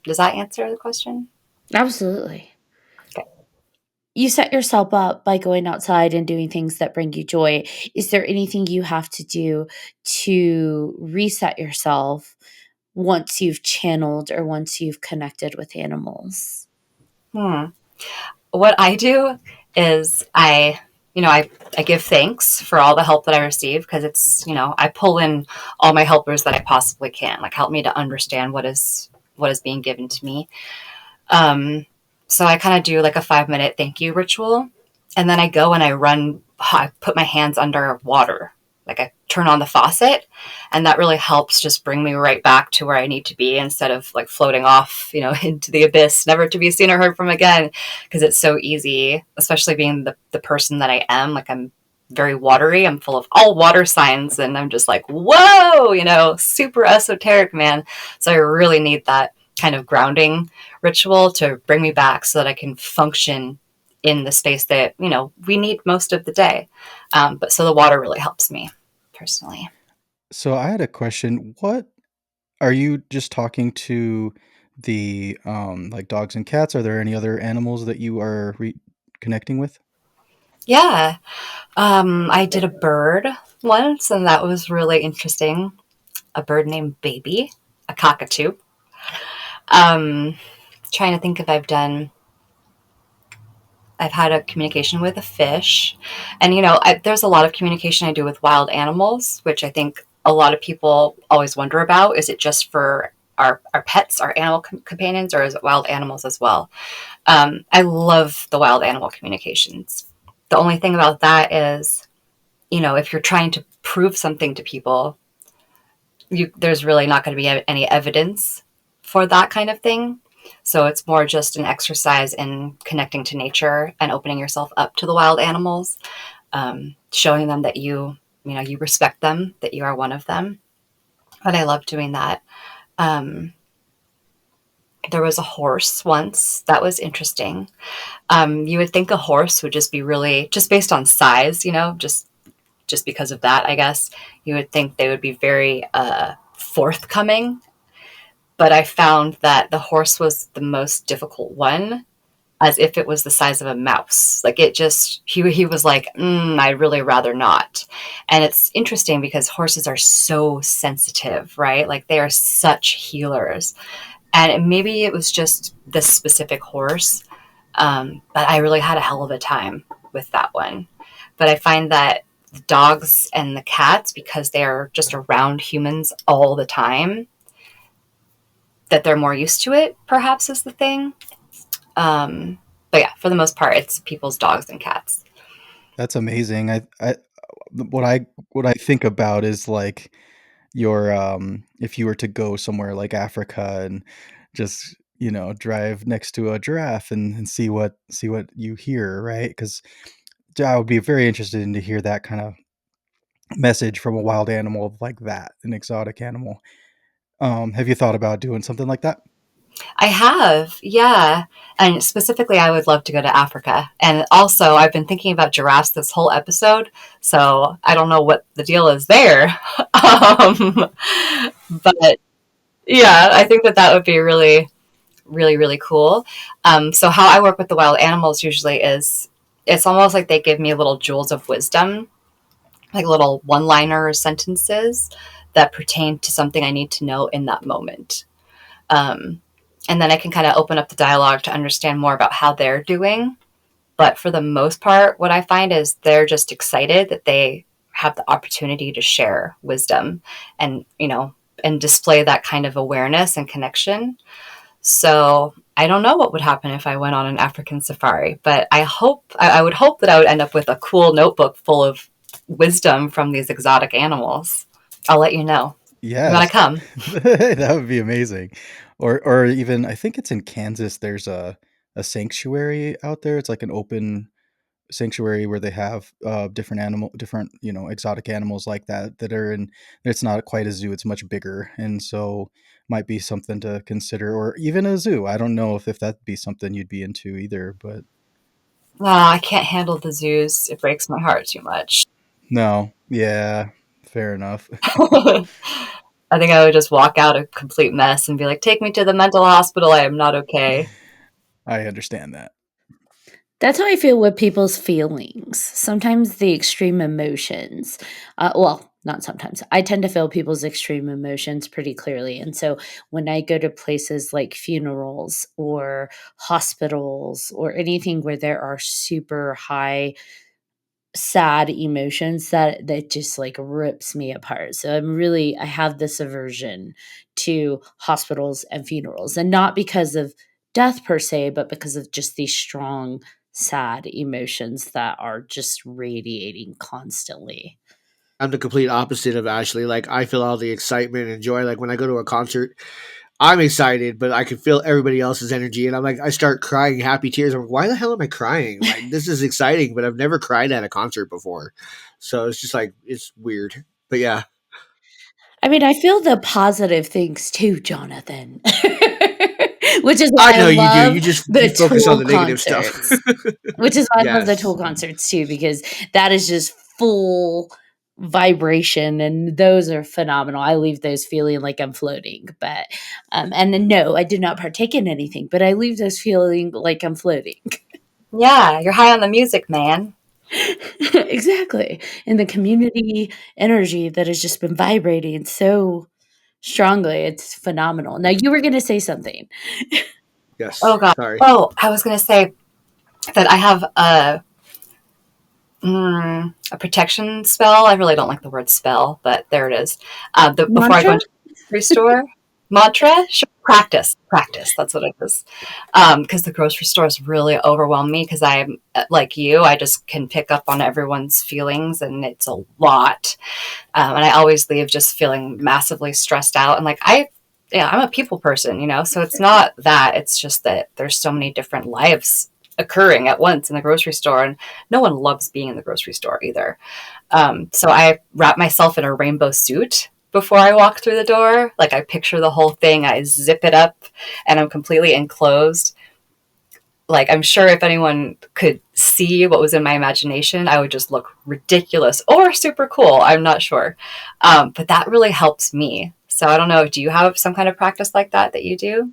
Does that answer the question? Absolutely. Okay. You set yourself up by going outside and doing things that bring you joy. Is there anything you have to do to reset yourself once you've channeled or once you've connected with animals? What I do is I give thanks for all the help that I receive because it's, I pull in all my helpers that I possibly can, like help me to understand what is being given to me. So I kind of do like a 5 minute thank you ritual. And then I go and I put my hands under water. Like I turn on the faucet, and that really helps just bring me right back to where I need to be instead of like floating off, into the abyss, never to be seen or heard from again. Because it's so easy, especially being the person that I am. Like I'm very watery. I'm full of all water signs, and I'm just like, whoa, super esoteric, man. So I really need that kind of grounding ritual to bring me back so that I can function in the space that, we need most of the day. But so the water really helps me personally. So I had a question. What are you just talking to the like dogs and cats? Are there any other animals that you are connecting with? Yeah. I did a bird once, and that was really interesting. A bird named Baby, a cockatoo. Um, Trying to think if I've had a communication with a fish. And, there's a lot of communication I do with wild animals, which I think a lot of people always wonder about. Is it just for our pets, our animal companions, or is it wild animals as well? I love the wild animal communications. The only thing about that is, if you're trying to prove something to people, there's really not going to be any evidence for that kind of thing. So it's more just an exercise in connecting to nature and opening yourself up to the wild animals, showing them that you respect them, that you are one of them. And I love doing that. Um, there was a horse once that was interesting. You would think a horse would just be really, just based on size, just because of that, I guess, you would think they would be very forthcoming. But I found that the horse was the most difficult one, as if it was the size of a mouse. Like it just, he was like, I'd really rather not. And it's interesting because horses are so sensitive, right? Like they are such healers. And maybe it was just this specific horse, but I really had a hell of a time with that one. But I find that the dogs and the cats, because they're just around humans all the time, that they're more used to it, perhaps is the thing. But yeah, for the most part, it's people's dogs and cats. That's amazing. I what I think about is like your if you were to go somewhere like Africa and just drive next to a giraffe and see what you hear, right? Because I would be very interested in to hear that kind of message from a wild animal like that, an exotic animal. Have you thought about doing something like that? I have, yeah. And specifically, I would love to go to Africa. And also, I've been thinking about giraffes this whole episode, so I don't know what the deal is there. um, but yeah, I think that that would be really, really, really cool. So, how I work with the wild animals usually is it's almost like they give me little jewels of wisdom, like little one liner sentences that pertain to something I need to know in that moment. Um, and then I can kind of open up the dialogue to understand more about how they're doing. But for the most part, what I find is they're just excited that they have the opportunity to share wisdom and, and display that kind of awareness and connection. So I don't know what would happen if I went on an African safari, but I would hope that I would end up with a cool notebook full of wisdom from these exotic animals. I'll let you know. You want Yes, to come? that would be amazing. Or even I think it's in Kansas. There's a sanctuary out there. It's like an open sanctuary where they have different exotic animals like that are in. It's not quite a zoo. It's much bigger, and so might be something to consider. Or even a zoo. I don't know if that'd be something you'd be into either. But No, I can't handle the zoos. It breaks my heart too much. no, yeah, fair enough. I think I would just walk out a complete mess and be like, take me to the mental hospital. I am not okay. I understand that. That's how I feel with people's feelings. Sometimes the extreme emotions, well, not sometimes. I tend to feel people's extreme emotions pretty clearly. And so when I go to places like funerals or hospitals or anything where there are super high sad emotions, that just like rips me apart. So I have this aversion to hospitals and funerals, and not because of death per se, but because of just these strong sad emotions that are just radiating constantly. I'm the complete opposite of Ashley. Like I feel all the excitement and joy. Like when I go to a concert, I'm excited, but I can feel everybody else's energy, and I'm like, I start crying happy tears. I'm like, why the hell am I crying? Like this is exciting, but I've never cried at a concert before, so it's just like it's weird. But yeah, I mean, I feel the positive things too, Jonathan. Which is I why I know you do. love You the focus on Tool the negative stuff. concerts. Which is why I love the Yes, Tool concerts too, because that is just full vibration, and those are phenomenal. I leave those feeling like I'm floating, but and then no, I did not partake in anything, but I leave those feeling like I'm floating. Yeah, you're high on the music, man. Exactly. And the community energy that has just been vibrating so strongly, it's phenomenal. Now you were going to say something. yes. Oh, God. Sorry. Oh, I was going to say that I have a protection spell. I really don't like the word spell, but there it is. Before I go Mantra? into the grocery store, mantra, sure, practice. That's what it is. Because the grocery stores really overwhelm me. Because I'm like you, I just can pick up on everyone's feelings, and it's a lot. And I always leave just feeling massively stressed out. And yeah, I'm a people person, so it's not that. It's just that there's so many different lives occurring at once in the grocery store, and no one loves being in the grocery store either. So I wrap myself in a rainbow suit before I walk through the door. Like I picture the whole thing, I zip it up, and I'm completely enclosed. Like I'm sure if anyone could see what was in my imagination, I would just look ridiculous or super cool. I'm not sure. But that really helps me. So I don't know. Do you have some kind of practice like that you do?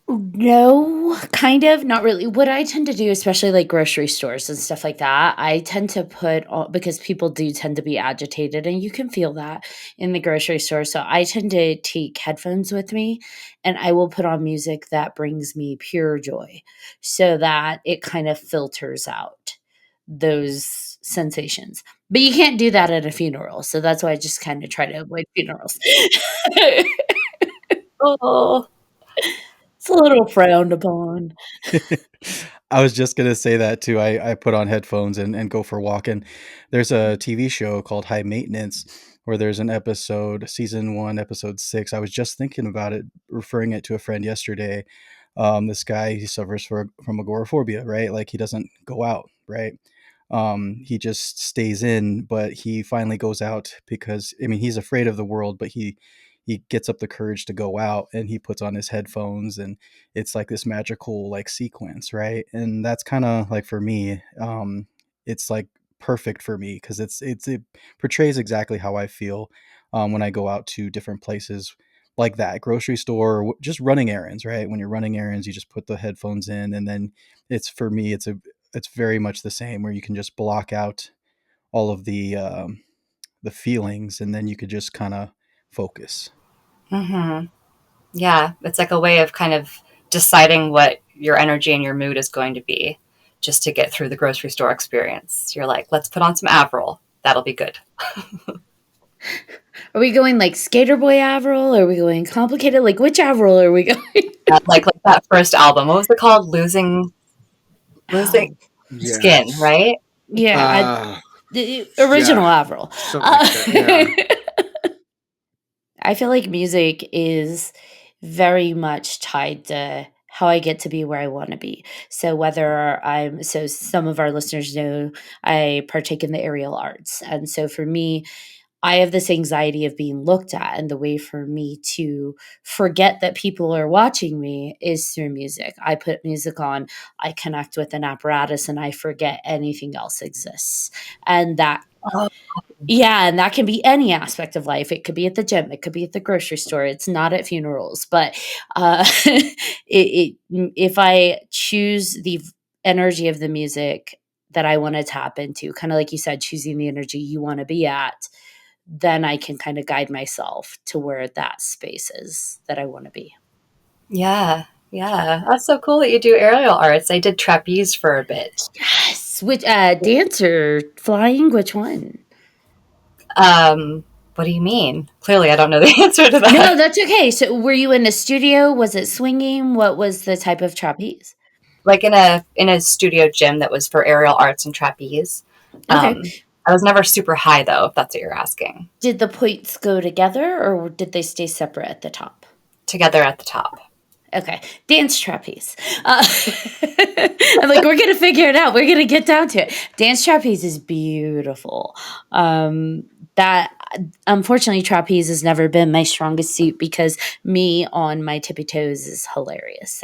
No, kind of, not really. What I tend to do, especially like grocery stores and stuff like that, I tend to put on, because people do tend to be agitated and you can feel that in the grocery store. So I tend to take headphones with me and I will put on music that brings me pure joy so that it kind of filters out those sensations. But you can't do that at a funeral. So that's why I just kind of try to avoid funerals. Oh, it's a little frowned upon. I was just gonna say that too. I put on headphones and go for a walk. And there's a TV show called High Maintenance where there's an episode, season 1, episode 6. I was just thinking about it, referring it to a friend yesterday. This guy, he suffers from agoraphobia, right? Like he doesn't go out, right? He just stays in, but he finally goes out because, I mean, he's afraid of the world, but he gets up the courage to go out, and he puts on his headphones, and it's like this magical like sequence, right? And that's kind of like for me, it's like perfect for me because it portrays exactly how I feel when I go out to different places like that, grocery store, or just running errands, right? When you're running errands, you just put the headphones in, and then it's, for me, it's very much the same, where you can just block out all of the feelings, and then you could just kind of focus. Mm-hmm. Yeah, it's like a way of kind of deciding what your energy and your mood is going to be just to get through the grocery store experience. You're like, let's put on some Avril. That'll be good. Are we going like Skater Boy Avril? Are we going complicated? Like which Avril are we going? Like that first album. What was it called? Losing Skin, Yes. right? Yeah, the original Avril. Something like that, yeah. I feel like music is very much tied to how I get to be where I want to be. So so some of our listeners know I partake in the aerial arts. And so for me, I have this anxiety of being looked at, and the way for me to forget that people are watching me is through music. I put music on, I connect with an apparatus, and I forget anything else exists. And that Oh, yeah, and that can be any aspect of life. It could be at the gym, it could be at the grocery store. It's not at funerals, but if I choose the energy of the music that I want to tap into, kind of like you said, choosing the energy you want to be at, then I can kind of guide myself to where that space is that I want to be. yeah. Yeah. That's so cool that you do aerial arts. I did trapeze for a bit. Yes, which dance or flying? Which one? What do you mean? Clearly, I don't know the answer to that. No, that's okay. So, were you in a studio? Was it swinging? What was the type of trapeze? Like in a studio gym that was for aerial arts and trapeze. Okay. I was never super high though, if that's what you're asking. Did the points go together, or did they stay separate at the top? Together at the top. Okay, dance trapeze. I'm like, we're gonna figure it out. We're gonna get down to it. Dance trapeze is beautiful. That unfortunately, trapeze has never been my strongest suit because me on my tippy toes is hilarious.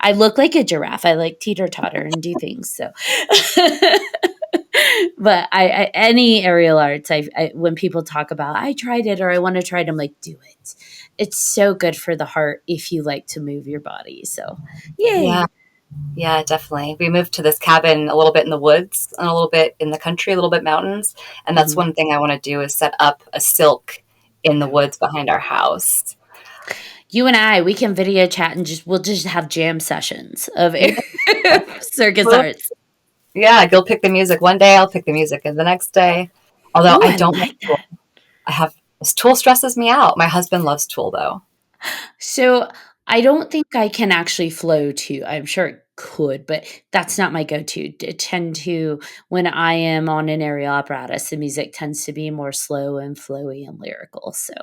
I look like a giraffe. I like teeter totter and do things. So, but any aerial arts, when people talk about I tried it or I want to try it, I'm like, do it. It's so good for the heart if you like to move your body. So, yay. Yeah. Yeah, definitely. We moved to this cabin a little bit in the woods and a little bit in the country, a little bit mountains. And that's one thing I want to do is set up a silk in the woods behind our house. You and we can video chat and we'll just have jam sessions of circus arts. Yeah, you'll pick the music one day, I'll pick the music and the next day. Although Ooh, I don't like that. Tool stresses me out. My husband loves Tool though. So I don't think I can actually flow to. I'm sure it could, but that's not my go-to. When I am on an aerial apparatus, the music tends to be more slow and flowy and lyrical. So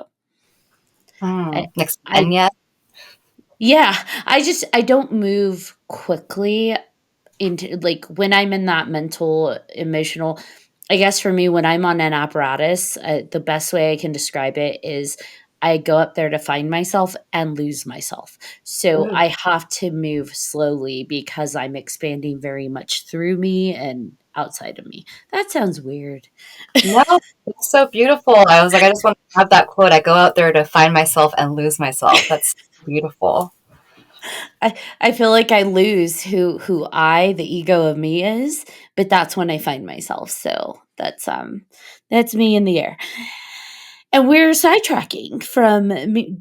Next time yet? Yeah, I don't move quickly into like when I'm in that mental, emotional. I guess for me, when I'm on an apparatus, the best way I can describe it is I go up there to find myself and lose myself. So I have to move slowly because I'm expanding very much through me and outside of me. That sounds weird. No, it's so beautiful. I was like, I just want to have that quote. I go out there to find myself and lose myself. That's beautiful. I feel like I lose who the ego of me is, but that's when I find myself. So that's me in the air. And we're sidetracking from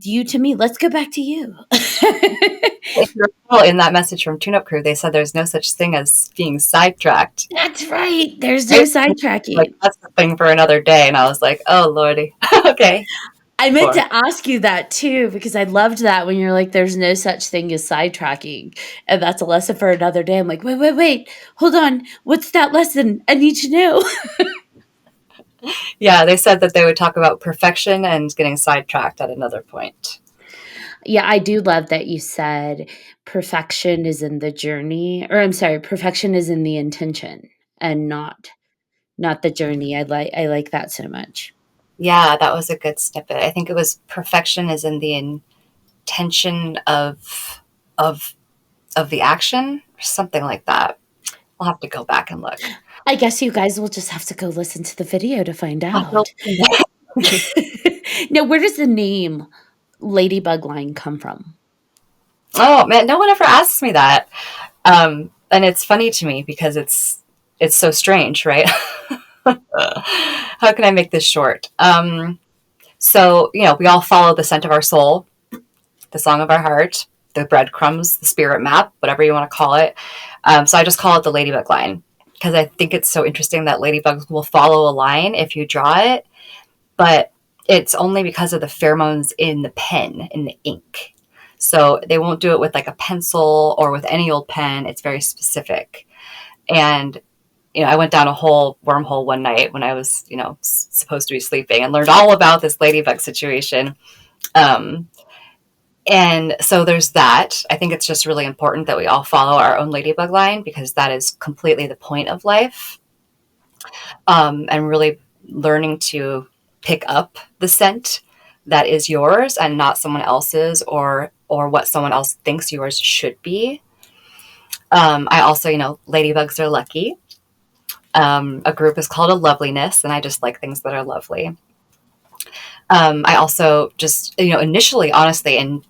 you to me. Let's go back to you. If you recall in that message from Tune Up Crew, they said there's no such thing as being sidetracked. That's right. There's no sidetracking. Like, that's the thing for another day. And I was like, oh, Lordy. Okay. I meant to ask you that too, because I loved that when you're like, there's no such thing as sidetracking. And that's a lesson for another day. I'm like, wait, hold on. What's that lesson? I need to know. Yeah, they said that they would talk about perfection and getting sidetracked at another point. Yeah, I do love that you said perfection is in the journey, or I'm sorry, perfection is in the intention and not the journey. I like that so much. Yeah, that was a good snippet. I think it was perfection is in the intention of of the action or something like that. I'll have to go back and look. I guess you guys will just have to go listen to the video to find I'll out. Now, where does the name Ladybug Line come from? Oh man, no one ever asks me that. And it's funny to me because it's so strange, right? How can I make this short? So, we all follow the scent of our soul, the song of our heart, the breadcrumbs, the spirit map, whatever you want to call it. So I just call it the Ladybug Line because I think it's so interesting that ladybugs will follow a line if you draw it, but it's only because of the pheromones in the pen, in the ink. So they won't do it with like a pencil or with any old pen. It's very specific. And I went down a whole wormhole one night when I was, supposed to be sleeping and learned all about this ladybug situation. Um, and so there's that. I think it's just really important that we all follow our own ladybug line because that is completely the point of life. And really learning to pick up the scent that is yours and not someone else's or what someone else thinks yours should be. I also, ladybugs are lucky. A group is called a loveliness, and I just like things that are lovely. I also just, initially, honestly, in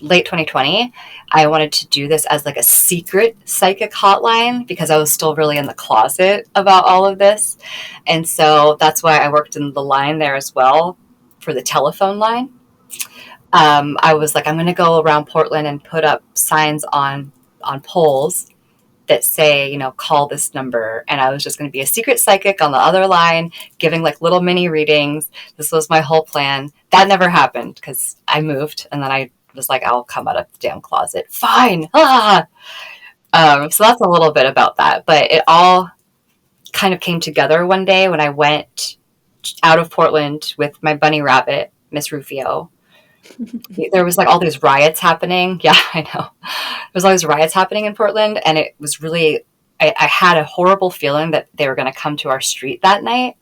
late 2020, I wanted to do this as like a secret psychic hotline because I was still really in the closet about all of this. And so that's why I worked in the line there as well for the telephone line. I was like, I'm going to go around Portland and put up signs on poles that say, call this number. And I was just going to be a secret psychic on the other line, giving like little mini readings. This was my whole plan. That never happened because I moved and then I was like, I'll come out of the damn closet. Fine. Ah! So that's a little bit about that. But it all kind of came together one day when I went out of Portland with my bunny rabbit, Miss Rufio. There was like all these riots happening. Yeah, I know. There was all these riots happening in Portland, and it was really, I had a horrible feeling that they were going to come to our street that night.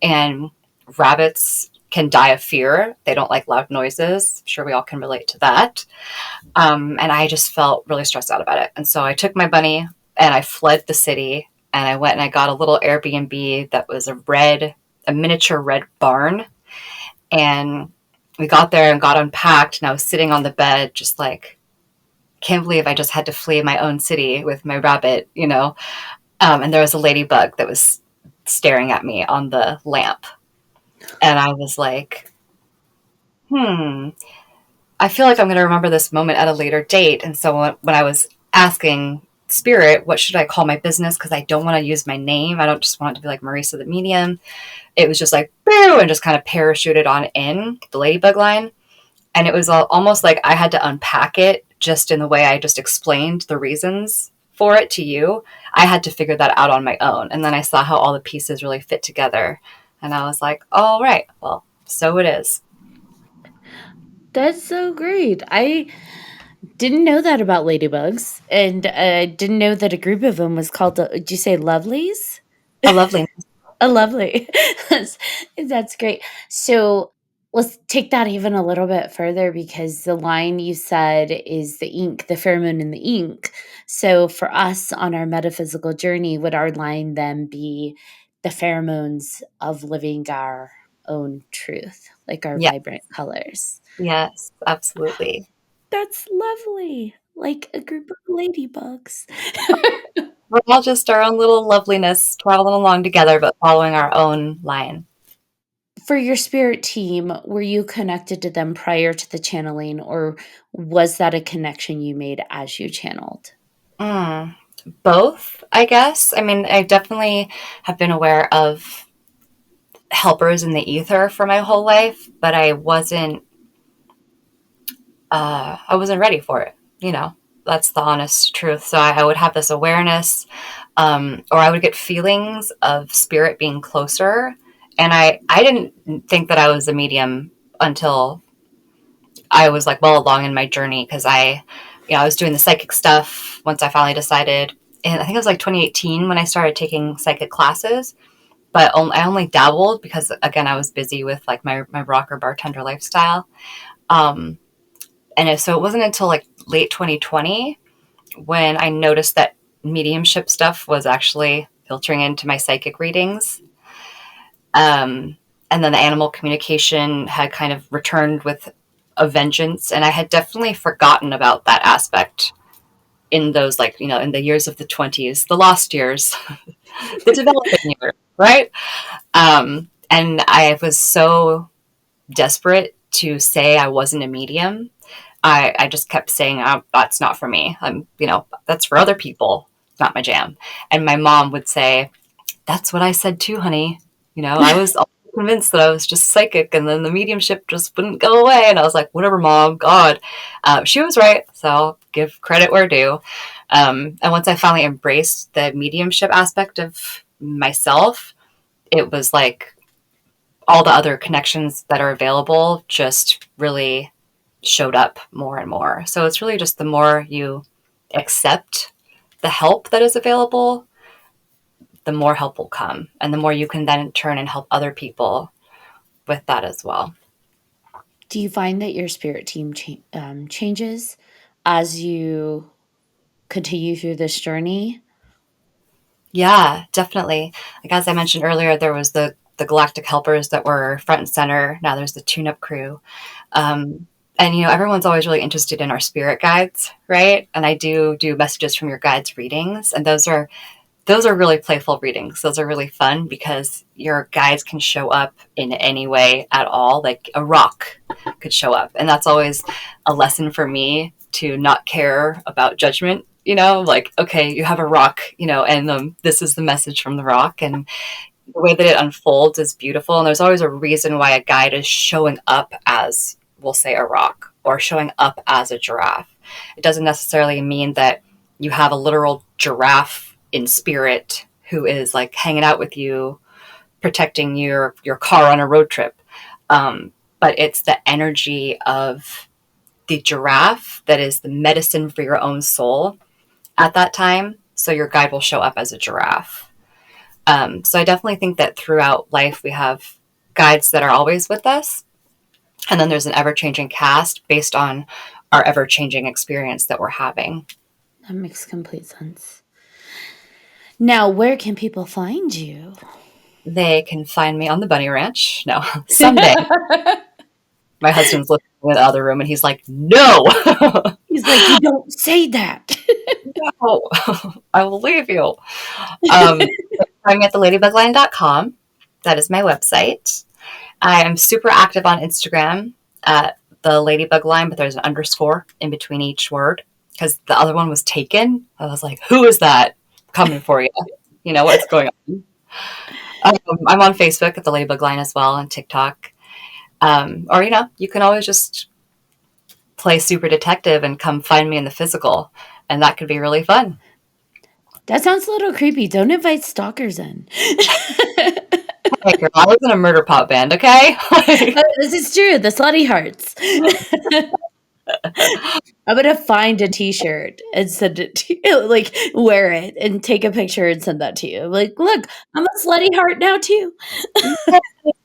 And rabbits can die of fear. They don't like loud noises. I'm sure we all can relate to that. And I just felt really stressed out about it. And so I took my bunny and I fled the city, and I went and I got a little Airbnb that was a miniature red barn. And we got there and got unpacked, and I was sitting on the bed just like, can't believe I just had to flee my own city with my rabbit, and there was a ladybug that was staring at me on the lamp. And I was like, I feel like I'm going to remember this moment at a later date. And so when I was asking Spirit, what should I call my business? Because I don't want to use my name. I don't just want it to be like Marisa the Medium. It was just like, boo, and just kind of parachuted on in the Ladybug Line. And it was almost like I had to unpack it just in the way I just explained the reasons for it to you. I had to figure that out on my own. And then I saw how all the pieces really fit together. And I was like, all right, well, so it is. That's so great. I didn't know that about ladybugs, and I didn't know that a group of them was called, did you say lovelies? A lovely. A lovely. That's great. So let's take that even a little bit further because the line you said is the ink, the pheromone in the ink. So for us on our metaphysical journey, would our line then be the pheromones of living our own truth, like our Yeah. vibrant colors? Yes, absolutely. That's lovely. Like a group of ladybugs. We're all just our own little loveliness traveling along together, but following our own line. For your spirit team, were you connected to them prior to the channeling, or was that a connection you made as you channeled? Both, I guess. I mean, I definitely have been aware of helpers in the ether for my whole life, but I wasn't ready for it. That's the honest truth. So I would have this awareness or I would get feelings of spirit being closer. And I didn't think that I was a medium until I was like well along in my journey, because I was doing the psychic stuff once I finally decided. And I think it was like 2018 when I started taking psychic classes, but I only dabbled because, again, I was busy with like my rocker bartender lifestyle. Um, so it wasn't until like late 2020 when I noticed that mediumship stuff was actually filtering into my psychic readings. And then the animal communication had kind of returned with a vengeance. And I had definitely forgotten about that aspect in those, like, in the years of the 20s, the lost years, the developing years, right? And I was so desperate to say I wasn't a medium. I just kept saying, oh, that's not for me. That's for other people. It's not my jam. And my mom would say, that's what I said too, honey. I was convinced that I was just psychic, and then the mediumship just wouldn't go away. And I was like, whatever, mom, God. She was right. So I'll give credit where due. And once I finally embraced the mediumship aspect of myself, it was like all the other connections that are available just really showed up more and more. So it's really just the more you accept the help that is available, the more help will come, and the more you can then turn and help other people with that as well. Do you find that your spirit team changes as you continue through this journey? Yeah, definitely. Like, as I mentioned earlier, there was the Galactic Helpers that were front and center. Now there's the tune-up crew. And everyone's always really interested in our spirit guides, right? And I do messages from your guides readings, and those are really playful readings. Those are really fun because your guides can show up in any way at all. Like a rock could show up. And that's always a lesson for me, to not care about judgment, like, okay, you have a rock, and this is the message from the rock. And the way that it unfolds is beautiful. And there's always a reason why a guide is showing up as, we'll say, a rock, or showing up as a giraffe. It doesn't necessarily mean that you have a literal giraffe in spirit who is like hanging out with you, protecting your car on a road trip. But it's the energy of the giraffe that is the medicine for your own soul at that time. So your guide will show up as a giraffe. So I definitely think that throughout life, we have guides that are always with us. And then there's an ever-changing cast based on our ever-changing experience that we're having. That makes complete sense. Now, where can people find you? They can find me on the Bunny Ranch. No, someday. My husband's looking in the other room and he's like, no. He's like, you don't say that. No, I will leave you. I'm at theladybugline.com. That is my website. I am super active on Instagram at the Ladybug Line, but there's an underscore in between each word because the other one was taken. I was like, who is that coming for you? What's going on? I'm on Facebook at the Ladybug Line as well, and TikTok. Or, you can always just play super detective and come find me in the physical, and that could be really fun. That sounds a little creepy. Don't invite stalkers in. Hey girl, I was in a murder pop band, okay? This is true. The Slutty Hearts. I'm going to find a t-shirt and send it to you. Like, wear it and take a picture and send that to you. Like, look, I'm a Slutty Heart now, too.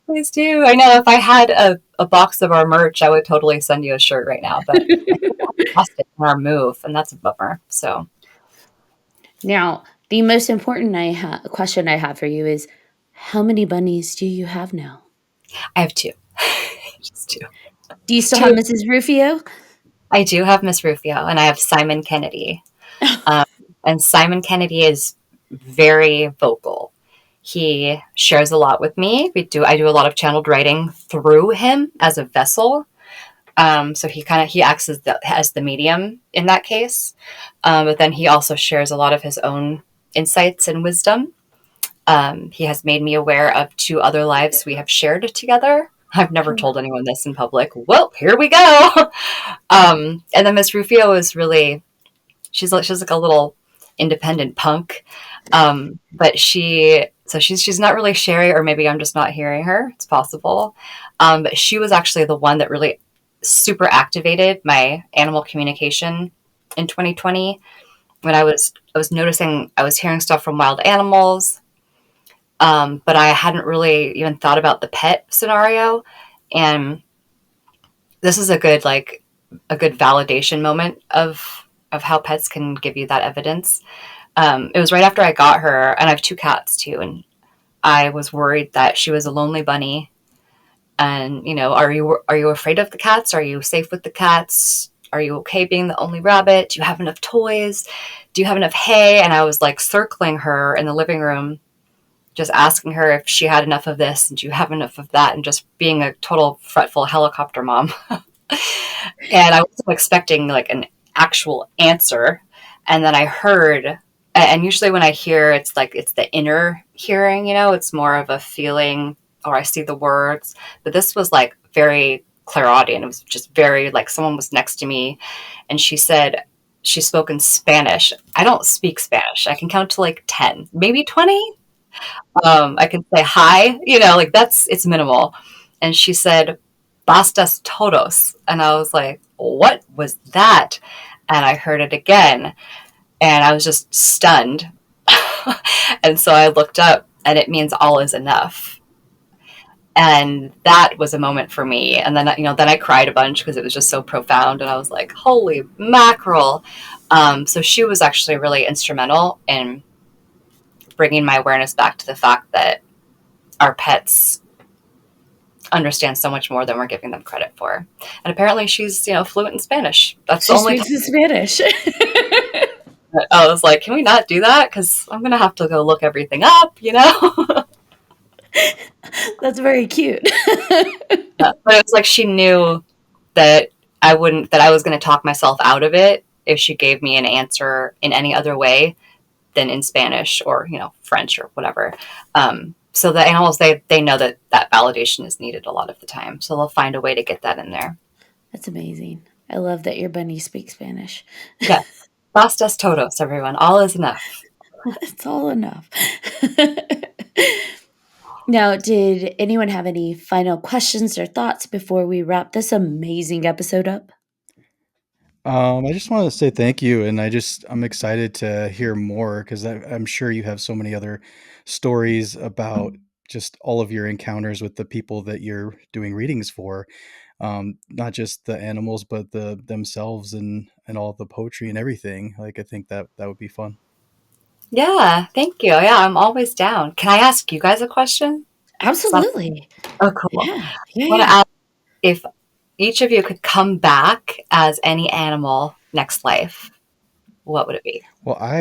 Please do. I know if I had a box of our merch, I would totally send you a shirt right now. But we lost it in our move, and that's a bummer. So now, the most important question I have for you is, how many bunnies do you have now? I have two. Just two. Do you still have Mrs. Rufio? I do have Miss Rufio, and I have Simon Kennedy. And Simon Kennedy is very vocal. He shares a lot with me. I do a lot of channeled writing through him as a vessel. So he acts as the medium in that case. But then he also shares a lot of his own insights and wisdom. He has made me aware of 2 other lives we have shared together. I've never told anyone this in public. Well, here we go. And then Miss Rufio is really, she's like a little independent punk. But she's not really Sherry, or maybe I'm just not hearing her. It's possible. But she was actually the one that really super activated my animal communication in 2020, when I was noticing I was hearing stuff from wild animals, but I hadn't really even thought about the pet scenario. And this is a good validation moment of how pets can give you that evidence. It was right after I got her, and I have 2 cats too, and I was worried that she was a lonely bunny. And are you afraid of the cats? Are you safe with the cats? Are you okay being the only rabbit? Do you have enough toys? Do you have enough hay? And I was like circling her in the living room, just asking her if she had enough of this and do you have enough of that, and just being a total fretful helicopter mom. And I wasn't expecting like an actual answer. And then I heard, and usually when I hear, it's the inner hearing, it's more of a feeling, or I see the words. But this was like very clairaudient. It was just very like someone was next to me, and she said, she spoke in Spanish. I don't speak Spanish. I can count to like 10, maybe 20. I can say hi, like it's minimal. And she said, bastas todos. And I was like, what was that? And I heard it again, and I was just stunned. And so I looked up, and it means all is enough. And that was a moment for me. And then, then I cried a bunch because it was just so profound. And I was like, holy mackerel. So she was actually really instrumental in bringing my awareness back to the fact that our pets understand so much more than we're giving them credit for. And apparently she's, fluent in Spanish. That's She the only speaks in Spanish. I was like, can we not do that? Because I'm going to have to go look everything up, That's very cute. Yeah, but it was like she knew that I was going to talk myself out of it if she gave me an answer in any other way than in Spanish or, French or whatever. So the animals, they know that validation is needed a lot of the time. So they'll find a way to get that in there. That's amazing. I love that your bunny speaks Spanish. Yeah. Bastas todos, everyone. All is enough. It's all enough. Now, did anyone have any final questions or thoughts before we wrap this amazing episode up? I just wanted to say thank you, and I'm excited to hear more because I'm sure you have so many other stories about just all of your encounters with the people that you're doing readings for, not just the animals, but themselves and all the poetry and everything. Like I think that would be fun. Yeah, thank you. Yeah, I'm always down. Can I ask you guys a question? Absolutely. Oh, cool. Yeah. I want to ask if each of you could come back as any animal next life, what would it be? Well, I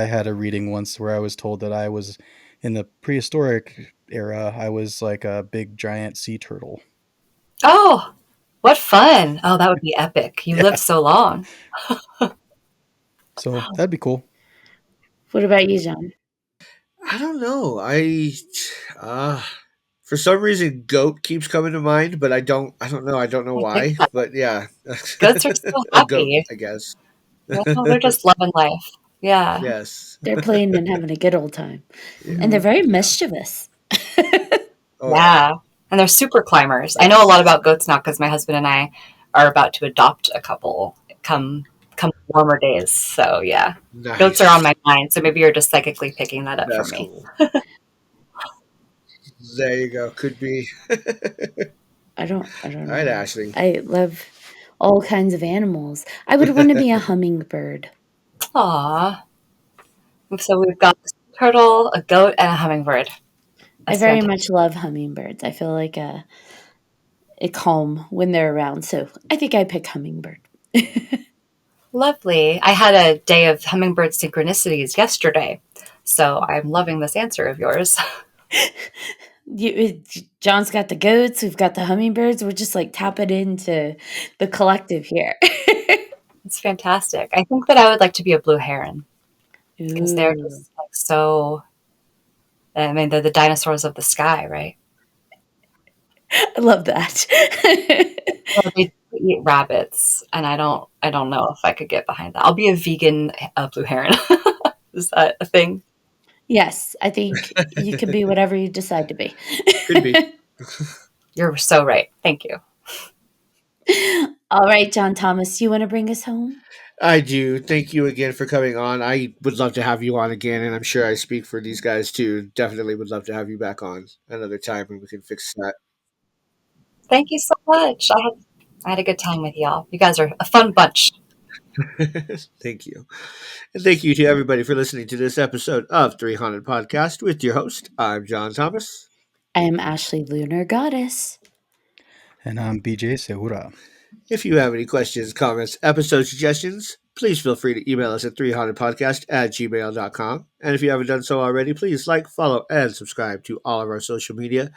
had a reading once where I was told that I was in the prehistoric era. I was like a big giant sea turtle. Oh, what fun. Oh, that would be epic. You lived Yeah. so long. So that'd be cool. What about you, John? I don't know. For some reason, goat keeps coming to mind, but I don't know. I don't know I think why. that But yeah, goats are so a goat, happy. I guess. They're just loving life. Yeah. Yes. They're playing and having a good old time. Yeah. And they're very Yeah. mischievous. Oh yeah. Yeah. And they're super climbers. I know a lot about goats now because my husband and I are about to adopt a couple come warmer days. So yeah. Goats are on Nice. my mind. So maybe you're just psychically picking that up for That's me. cool. There you go. Could be. I don't All right, know. Ashley. I love all kinds of animals. I would want to be a hummingbird. Aw. So we've got a turtle, a goat, and a hummingbird. I That's very fantastic. much love hummingbirds. I feel like a calm when they're around. So I think I pick hummingbird. Lovely. I had a day of hummingbird synchronicities yesterday. So I'm loving this answer of yours. John's got the goats. We've got the hummingbirds. We're just like tapping into the collective here. It's fantastic. I think that I would like to be a blue heron because they're Ooh. just like so. I mean, they're the dinosaurs of the sky, right? I love that. Well, they eat rabbits, and I don't know if I could get behind that. I'll be a vegan blue heron. Is that a thing? Yes, I think you can be whatever you decide to be. Could be. You're so right. Thank you. All right, John Thomas, you want to bring us home? I do. Thank you again for coming on. I would love to have you on again, and I'm sure I speak for these guys too. Definitely would love to have you back on another time when we can fix that. Thank you so much. I had a good time with y'all. You guys are a fun bunch. Thank you. And thank you to everybody for listening to this episode of 300 Podcast with your host. I'm John Thomas. I am Ashley Lunar Goddess. And I'm BJ Segura. If you have any questions, comments, episode suggestions, please feel free to email us at 300podcast@gmail.com. And if you haven't done so already, please like, follow, and subscribe to all of our social media.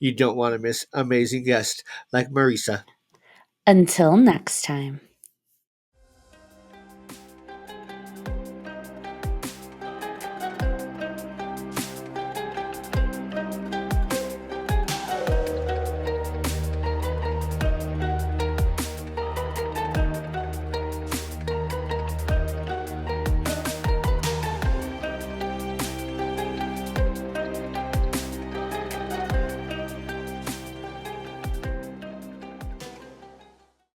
You don't want to miss amazing guests like Marisa. Until next time.